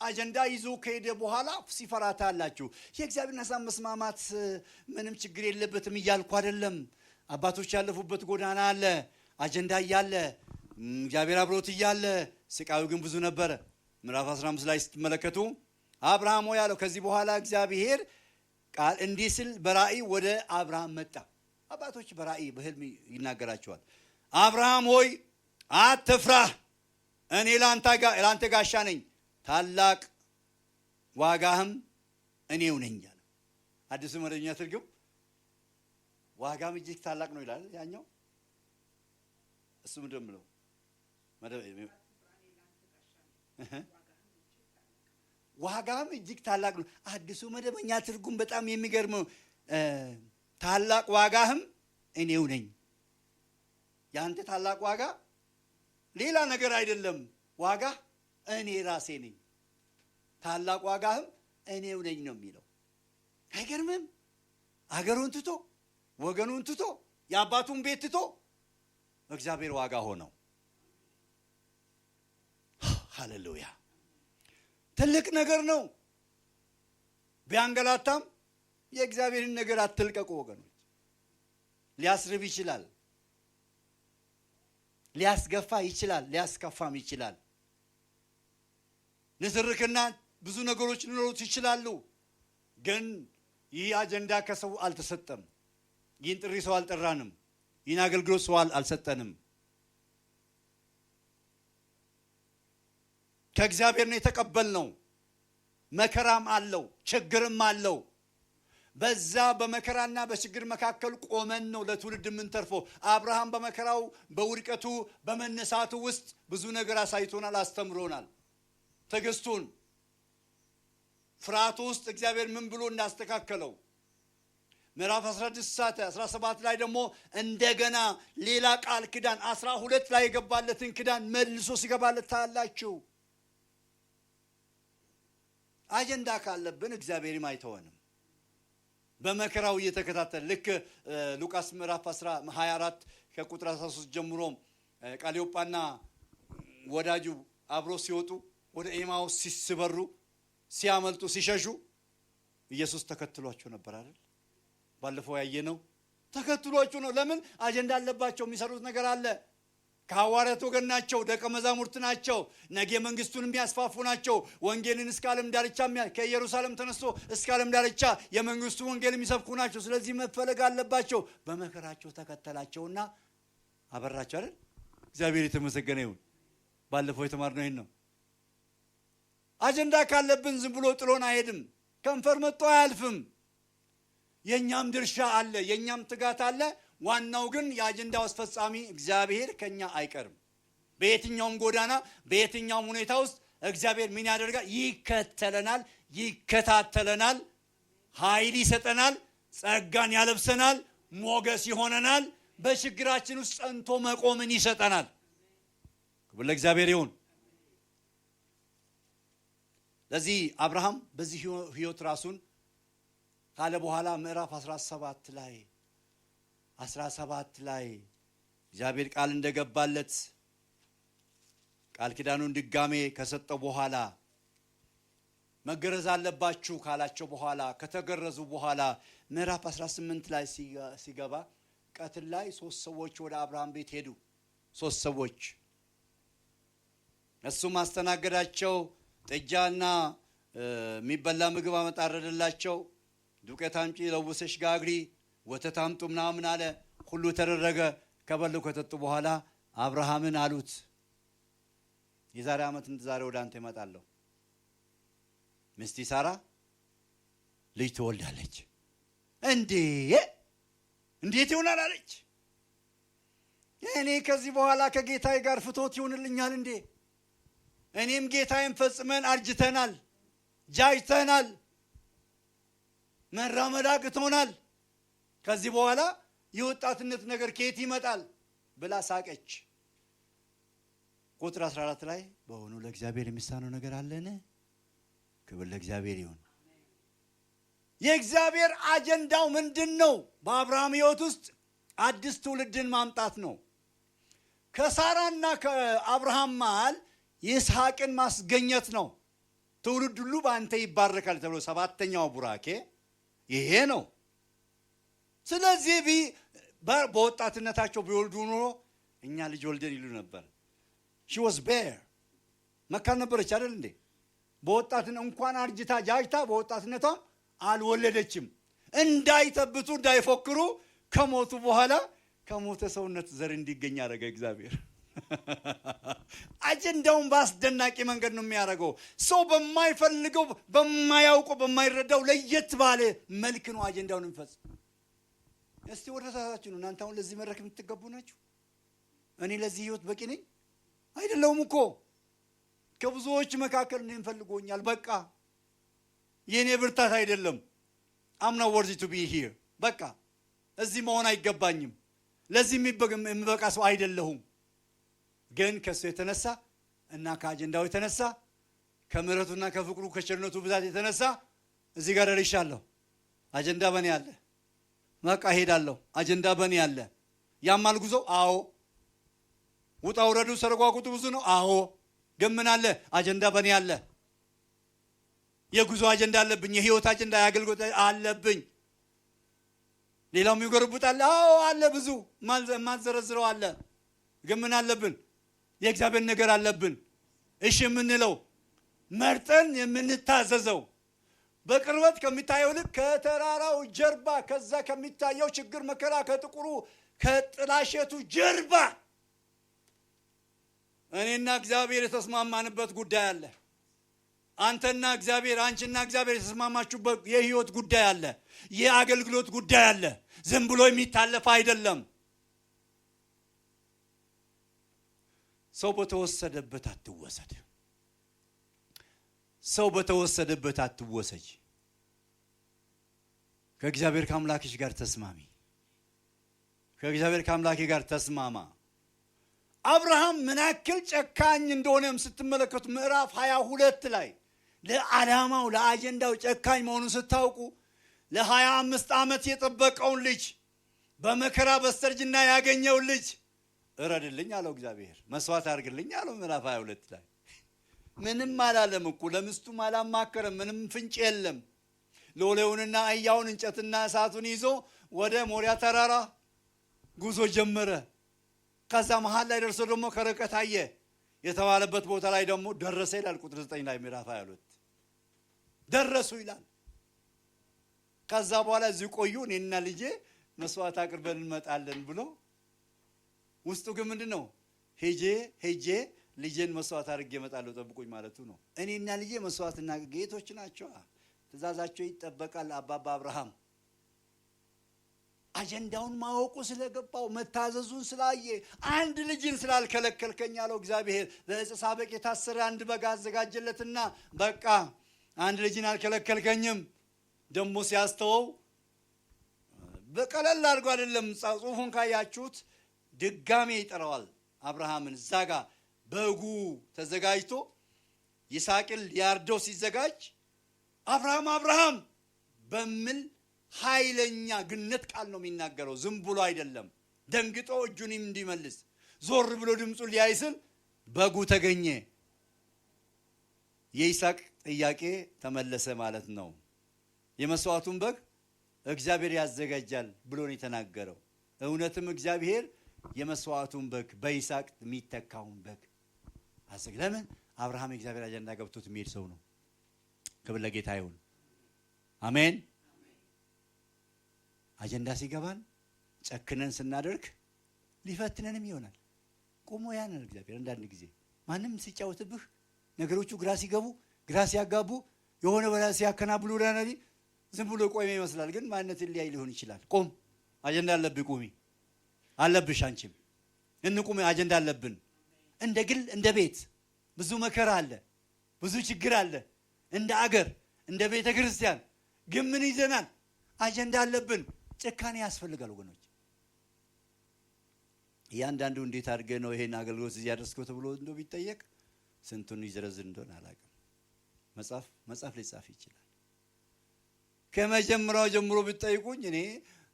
አጀንዳ ይዞ ከሄደ በኋላ ሲፈራታላችሁ። የእግዚአብሔርን ሐሳብ መስማማት ምንም ችግር የለበትም እያልኩ አይደለም። አባቶች ያለፉበት ጎዳና አለ። አጀንዳ እያለ እግዚአብሔር አብሮት እያለ ስቃዩ ግን ብዙ ነበረ። ምዕራፍ 15 ላይ ስትመለከቱ አብርሃም ሆይ ያለው ከዚህ በኋላ እግዚአብሔር ቃል እንዲህ ሲል በራእይ ወደ አብርሃም መጣ። አባቶች በራእይ በህልም ይናገራቸዋል። አብርሃም ሆይ አትፍራ፣ እኔ ላንተ ጋሻ ነኝ፣ ታላቅ ዋጋህም እኔው ነኝ አለ። አዲሱ መደበኛ ትርጉም ዋጋም እጅግ ታላቅ ነው ይላል። ያኛው እሱ ምንድን ነው? ዋጋም እጅግ ታላቅ ነው። አዲሱ መደበኛ ትርጉም በጣም የሚገርመው ታላቅ ዋጋህም እኔው ነኝ። ያንተ ታላቅ ዋጋ ሌላ ነገር አይደለም። ዋጋ እኔ ራሴ ነኝ። ታላቅ ዋጋህም እኔው ነኝ ነው የሚለው። አይገርምም? አገሩን ትቶ ወገኑን ትቶ የአባቱን ቤት ትቶ እግዚአብሔር ዋጋ ሆነው። ሃሌሉያ! ትልቅ ነገር ነው። ቢያንገላታም የእግዚአብሔርን ነገር አትልቀቁ ወገኖች። ሊያስርብ ይችላል፣ ሊያስገፋ ይችላል፣ ሊያስከፋም ይችላል። ንትርክና ብዙ ነገሮች ሊኖሩት ይችላሉ። ግን ይህ አጀንዳ ከሰው አልተሰጠም። ይህን ጥሪ ሰው አልጠራንም። ይህን አገልግሎት ሰው አልሰጠንም። ከእግዚአብሔር ነው የተቀበልነው። መከራም አለው፣ ችግርም አለው። በዛ በመከራና በችግር መካከል ቆመን ነው ለትውልድ የምንተርፈው። አብርሃም በመከራው በውድቀቱ በመነሳቱ ውስጥ ብዙ ነገር አሳይቶናል፣ አስተምሮናል። ትዕግስቱን ፍርሃቱ ውስጥ እግዚአብሔር ምን ብሎ እንዳስተካከለው ምዕራፍ 17 ላይ ደግሞ እንደገና ሌላ ቃል ኪዳን 12 ላይ የገባለትን ኪዳን መልሶ ሲገባለት ታያላችሁ። አጀንዳ ካለብን እግዚአብሔርም አይተወንም። በመከራው እየተከታተለ ልክ ሉቃስ ምዕራፍ 24 ከቁጥር 13 ጀምሮ ቀሌዮጳና ወዳጁ አብሮ ሲወጡ ወደ ኤማውስ ሲበሩ ሲያመልጡ ሲሸሹ ኢየሱስ ተከትሏቸው ነበር አይደል? ባለፈው ያየነው ተከትሏቸው ነው። ለምን? አጀንዳ አለባቸው። የሚሰሩት ነገር አለ። ከሐዋርያት ወገን ናቸው። ደቀ መዛሙርት ናቸው። ነገ መንግስቱን የሚያስፋፉ ናቸው። ወንጌልን እስከ ዓለም ዳርቻ ከኢየሩሳሌም ተነስቶ እስከ ዓለም ዳርቻ የመንግስቱ ወንጌል የሚሰብኩ ናቸው። ስለዚህ መፈለግ አለባቸው። በመከራቸው ተከተላቸውና አበራቸው አይደል? እግዚአብሔር የተመሰገነ ይሁን። ባለፈው የተማርነው ይሄን ነው። አጀንዳ ካለብን ዝም ብሎ ጥሎን አይሄድም። ከንፈር መጥቶ አያልፍም። የኛም ድርሻ አለ፣ የኛም ትጋት አለ። ዋናው ግን የአጀንዳው አስፈጻሚ እግዚአብሔር ከኛ አይቀርም። በየትኛውም ጎዳና በየትኛውም ሁኔታ ውስጥ እግዚአብሔር ምን ያደርጋል? ይከተለናል፣ ይከታተለናል፣ ኃይል ይሰጠናል፣ ጸጋን ያለብሰናል፣ ሞገስ ይሆነናል፣ በችግራችን ውስጥ ጸንቶ መቆምን ይሰጠናል። ክብር ለእግዚአብሔር ይሁን። ለዚህ አብርሃም በዚህ ህይወት ራሱን ካለ በኋላ ምዕራፍ 17 ላይ እግዚአብሔር ቃል እንደገባለት ቃል ኪዳኑን ድጋሜ ከሰጠው በኋላ መገረዝ አለባችሁ ካላቸው በኋላ ከተገረዙ በኋላ ምዕራፍ 18 ላይ ሲገባ ቀትር ላይ 3 ሰዎች ወደ አብርሃም ቤት ሄዱ። 3 ሰዎች እሱም አስተናገዳቸው። ጥጃና የሚበላ ምግብ አመጣረደላቸው። ዱቄት አምጪ፣ ለውሰሽ ጋግሪ፣ ወተት አምጡ ምናምን አለ። ሁሉ ተደረገ። ከበሉ ከጠጡ በኋላ አብርሃምን አሉት፣ የዛሬ ዓመት ዛሬ ወደ አንተ እመጣለሁ፣ ሚስቲ ሳራ ልጅ ትወልዳለች። እንዴት ይሆናል አለች። እኔ ከዚህ በኋላ ከጌታዬ ጋር ፍቶት ይሆንልኛል እንዴ? እኔም ጌታዬን ፈጽመን አርጅተናል፣ ጃጅተናል፣ መራመድ አቅቶናል። ከዚህ በኋላ የወጣትነት ነገር ከየት ይመጣል ብላ ሳቀች። ቁጥር 14 ላይ በእውኑ ለእግዚአብሔር የሚሳነው ነገር አለን? ክብር ለእግዚአብሔር ይሁን። የእግዚአብሔር አጀንዳው ምንድን ነው? በአብርሃም ሕይወት ውስጥ አዲስ ትውልድን ማምጣት ነው። ከሳራና ከአብርሃም መሃል ይስሐቅን ማስገኘት ነው። ትውልድ ሁሉ በአንተ ይባረካል ተብሎ ሰባተኛው ቡራኬ ይሄ ነው። ስለዚህ በወጣትነታቸው ቢወልዱ ኖሮ እኛ ልጅ ወልደን ይሉ ነበር። she was bare መካን ነበረች አይደል እንዴ? በወጣትነት እንኳን አርጅታ ጃጅታ በወጣትነቷም አልወለደችም። እንዳይተብቱ እንዳይፎክሩ ከሞቱ በኋላ ከሞተ ሰውነት ዘር እንዲገኝ ያደረገ እግዚአብሔር አጀንዳውን በአስደናቂ መንገድ ነው የሚያደርገው። ሰው በማይፈልገው በማያውቀው በማይረዳው ለየት ባለ መልክ ነው አጀንዳውን እንፈጽም። እስቲ ወደ ራሳችሁ ነው። እናንተ አሁን ለዚህ መድረክ የምትገቡ ናችሁ። እኔ ለዚህ ህይወት በቂ ነኝ አይደለሁም እኮ። ከብዙዎች መካከል እኔን ፈልጎኛል። በቃ የኔ ብርታት አይደለም። I'm not worthy to be here። በቃ እዚህ መሆን አይገባኝም። ለዚህ የሚበቃ ሰው አይደለሁም። ግን ከሱ የተነሳ እና ከአጀንዳው የተነሳ ከምሕረቱና ከፍቅሩ ከቸርነቱ ብዛት የተነሳ እዚህ ጋር ደርሻለሁ። አጀንዳ በኔ አለ። በቃ ሄዳለሁ። አጀንዳ በኔ አለ። ያማል ጉዞ አዎ። ውጣ ውረዱ ሰርጓጉጡ ብዙ ነው አዎ። ግን ምን አለ? አጀንዳ በኔ አለ። የጉዞ አጀንዳ አለብኝ። የህይወት አጀንዳ ያገልግሎት አለብኝ። ሌላው የሚጎርቡጣል አዎ አለ። ብዙ ማዘረዝረው አለ። ግን ምን አለብን? የእግዚአብሔር ነገር አለብን። እሺ የምንለው መርጠን የምንታዘዘው በቅርበት ከሚታየው ልክ ከተራራው ጀርባ ከዛ ከሚታየው ችግር መከራ ከጥቁሩ ከጥላሸቱ ጀርባ እኔና እግዚአብሔር የተስማማንበት ጉዳይ አለ። አንተና እግዚአብሔር አንቺና እግዚአብሔር የተስማማችሁበት የህይወት ጉዳይ አለ። የአገልግሎት ጉዳይ አለ። ዝም ብሎ የሚታለፍ አይደለም። ሰው በተወሰደበት አትወሰድ። ሰው በተወሰደበት አትወሰጅ። ከእግዚአብሔር ከአምላክሽ ጋር ተስማሚ። ከእግዚአብሔር ከአምላኬ ጋር ተስማማ። አብርሃም ምን ያክል ጨካኝ እንደሆነም ስትመለከቱ ምዕራፍ 22 ላይ ለዓላማው ለአጀንዳው ጨካኝ መሆኑን ስታውቁ ለ25 ዓመት የጠበቀውን ልጅ በመከራ በስተርጅና ያገኘው ልጅ እረድልኝ አለው እግዚአብሔር። መስዋዕት አድርግልኝ አለው ምዕራፍ 22 ላይ። ምንም አላለም እኮ። ለሚስቱም አላማከረም። ምንም ፍንጭ የለም። ሎሌውንና አህያውን እንጨትና እሳቱን ይዞ ወደ ሞሪያ ተራራ ጉዞ ጀመረ። ከዛ መሃል ላይ ደርሶ ደግሞ ከርቀት አየ የተባለበት ቦታ ላይ ደግሞ ደረሰ ይላል። ቁጥር 9 ላይ ምዕራፍ 22 ደረሱ ይላል። ከዛ በኋላ እዚህ ቆዩ እኔና ልጄ መስዋዕት አቅርበን እንመጣለን ብሎ ውስጡ ግን ምንድነው? ሄጄ ልጄን መስዋዕት አድርጌ እመጣለሁ ጠብቁኝ ማለቱ ነው። እኔና ልጄ መስዋዕትና ጌቶች ናቸው። ትእዛዛቸው ይጠበቃል። አባባ አብርሃም አጀንዳውን ማወቁ ስለገባው መታዘዙን ስላየ አንድ ልጅን ስላልከለከልከኝ አለው እግዚአብሔር። በዕፀ ሳቤቅ የታሰረ አንድ በግ አዘጋጀለትና በቃ አንድ ልጅን አልከለከልከኝም። ደሞ ሲያስተወው በቀለል አድርጎ አይደለም። ጽሑፉን ካያችሁት ድጋሜ ይጠራዋል አብርሃምን። እዛ ጋር በጉ ተዘጋጅቶ ይስሐቅን ሊያርደው ሲዘጋጅ አብርሃም በሚል ኃይለኛ ግነት ቃል ነው የሚናገረው። ዝም ብሎ አይደለም። ደንግጦ እጁን እንዲመልስ ዞር ብሎ ድምፁን ሊያይስል በጉ ተገኘ። የይስሐቅ ጥያቄ ተመለሰ ማለት ነው። የመስዋዕቱን በግ እግዚአብሔር ያዘጋጃል ብሎ ነው የተናገረው። እውነትም እግዚአብሔር የመስዋዕቱን በግ በይስሐቅ የሚተካውን በግ አዘጋጀ። ለምን? አብርሃም የእግዚአብሔር አጀንዳ ገብቶት የሚሄድ ሰው ነው። ክብር ለጌታ ይሁን። አሜን። አጀንዳ ሲገባን ጨክነን ስናደርግ ሊፈትነንም ይሆናል። ቆሞ ያንን እግዚአብሔር አንዳንድ ጊዜ ማንም ሲጫወትብህ ነገሮቹ ግራ ሲገቡ ግራ ሲያጋቡ የሆነ በላ ሲያከናብሉ ለናዲ ዝም ብሎ ቆሜ ይመስላል። ግን ማንነትን ሊያይ ሊሆን ይችላል። ቆም፣ አጀንዳ አለብህ። ቁሚ አለብሽ። አንቺም እንቁም፣ አጀንዳ አለብን። እንደ ግል እንደ ቤት ብዙ መከራ አለ፣ ብዙ ችግር አለ። እንደ አገር እንደ ቤተ ክርስቲያን ግን ምን ይዘናል? አጀንዳ አለብን። ጭካኔ ያስፈልጋል ወገኖች። እያንዳንዱ እንዴት አድርገህ ነው ይሄን አገልግሎት እዚህ ያደረስከው ተብሎ እንደው ቢጠየቅ ስንቱን ይዘረዝር እንደሆነ አላውቅም። መጽሐፍ ሊጻፍ ይችላል። ከመጀመሪያው ጀምሮ ቢጠይቁኝ እኔ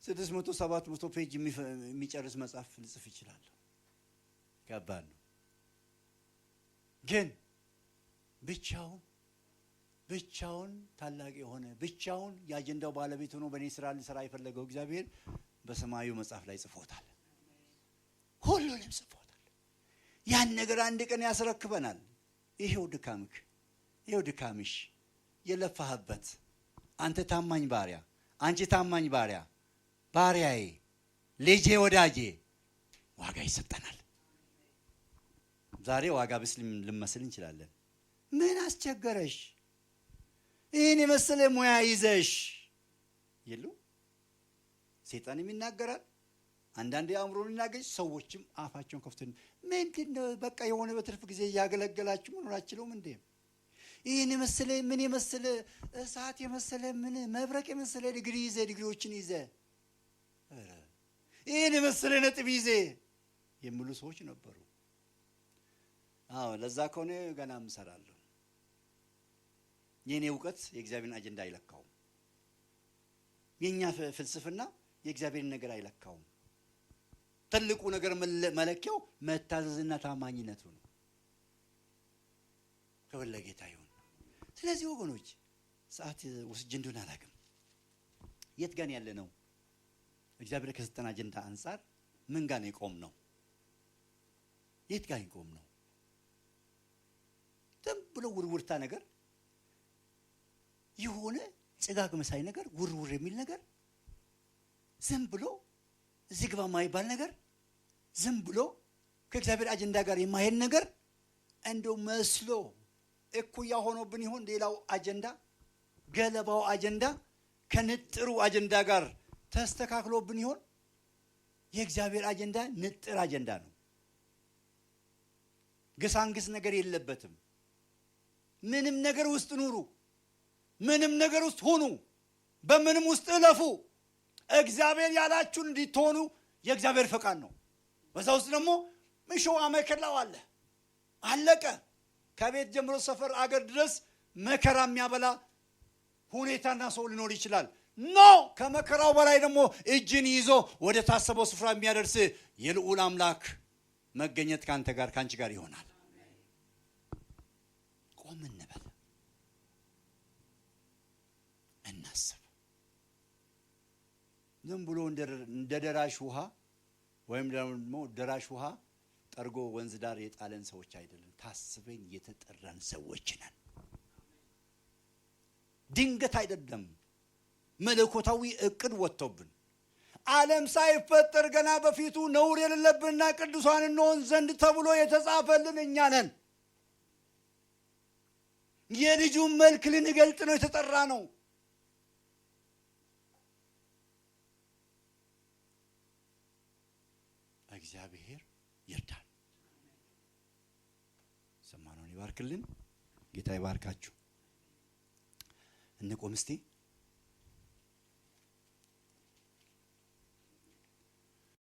600 700 ፔጅ የሚጨርስ መጽሐፍ ልጽፍ ይችላል። ከባድ ነው። ግን ብቻውን ታላቅ የሆነ ብቻውን የአጀንዳው ባለቤት ሆኖ በእኔ ስራ ሊሰራ የፈለገው እግዚአብሔር በሰማዩ መጽሐፍ ላይ ጽፎታል። ሁሉንም ጽፎታል። ያን ነገር አንድ ቀን ያስረክበናል። ይሄው ድካምክ፣ ይሄው ድካምሽ፣ የለፋህበት አንተ ታማኝ ባሪያ፣ አንቺ ታማኝ ባሪያ፣ ባሪያዬ፣ ልጄ፣ ወዳጄ ዋጋ ይሰጠናል። ዛሬ ዋጋ ቢስ ልመስል እንችላለን። ምን አስቸገረሽ? ይህን የመሰለ ሙያ ይዘሽ ይሉ ሰይጣንም ይናገራል። አንዳንዴ አእምሮን ይናገር። ሰዎችም አፋቸውን ከፍተው ምንድነው በቃ የሆነ በትርፍ ጊዜ ያገለገላችሁ መኖር አትችሉም እንዴ? ይህን የመሰለ ምን የመሰለ እሳት የመሰለ ምን መብረቅ የመሰለ ዲግሪዎችን ይዘ ይህን የመሰለ ነጥብ ይዘ የሚሉ ሰዎች ነበሩ። አዎ ለዛ ከሆነ ገና እሰራለሁ። የኔ ዕውቀት የእግዚአብሔርን አጀንዳ አይለካውም። የኛ ፍልስፍና የእግዚአብሔርን ነገር አይለካውም። ትልቁ ነገር መለኪያው መታዘዝና ታማኝነቱ ነው። ክብር ለጌታ ይሁን። ስለዚህ ወገኖች ሰዓት ወስጄ እንደሆነ አላውቅም። የት ጋር ያለ ነው? እግዚአብሔር ከሰጠን አጀንዳ አንፃር ምን ጋር ነው የቆም ነው? የት ጋር ይቆም ነው? ዝም ብሎ ውርውርታ ነገር የሆነ ጭጋግ መሳይ ነገር ውርውር የሚል ነገር ዝም ብሎ ዝግባ ማይባል ነገር ዝም ብሎ ከእግዚአብሔር አጀንዳ ጋር የማይሄድ ነገር እንደው መስሎ እኩያ ሆኖብን ይሆን? ሌላው አጀንዳ ገለባው አጀንዳ ከንጥሩ አጀንዳ ጋር ተስተካክሎብን ይሆን? የእግዚአብሔር አጀንዳ ንጥር አጀንዳ ነው። ግሳንግስ ነገር የለበትም። ምንም ነገር ውስጥ ኑሩ፣ ምንም ነገር ውስጥ ሁኑ፣ በምንም ውስጥ እለፉ፣ እግዚአብሔር ያላችሁን እንድትሆኑ የእግዚአብሔር ፈቃድ ነው። በዛ ውስጥ ደግሞ ምሾ አመከላው አለ። አለቀ። ከቤት ጀምሮ ሰፈር አገር ድረስ መከራ የሚያበላ ሁኔታና ሰው ሊኖር ይችላል። ኖ ከመከራው በላይ ደግሞ እጅን ይዞ ወደ ታሰበው ስፍራ የሚያደርስ የልዑል አምላክ መገኘት ካንተ ጋር ካንቺ ጋር ይሆናል። ቆም እንበል፣ እናስብ። ዝም ብሎ እንደ ደራሽ ውሃ ወይም ደግሞ ደራሽ ውሃ ጠርጎ ወንዝ ዳር የጣለን ሰዎች አይደለም። ታስበን የተጠራን ሰዎች ነን። ድንገት አይደለም። መለኮታዊ እቅድ ወጥቶብን ዓለም ሳይፈጠር ገና በፊቱ ነውር የሌለብንና ቅዱሳን እንሆን ዘንድ ተብሎ የተጻፈልን እኛ ነን። የልጁን መልክ ልንገልጥ ነው የተጠራ ነው። እግዚአብሔር ይርዳን። ሰማነውን ይባርክልን። ጌታ ይባርካችሁ። እንቆም እስቲ።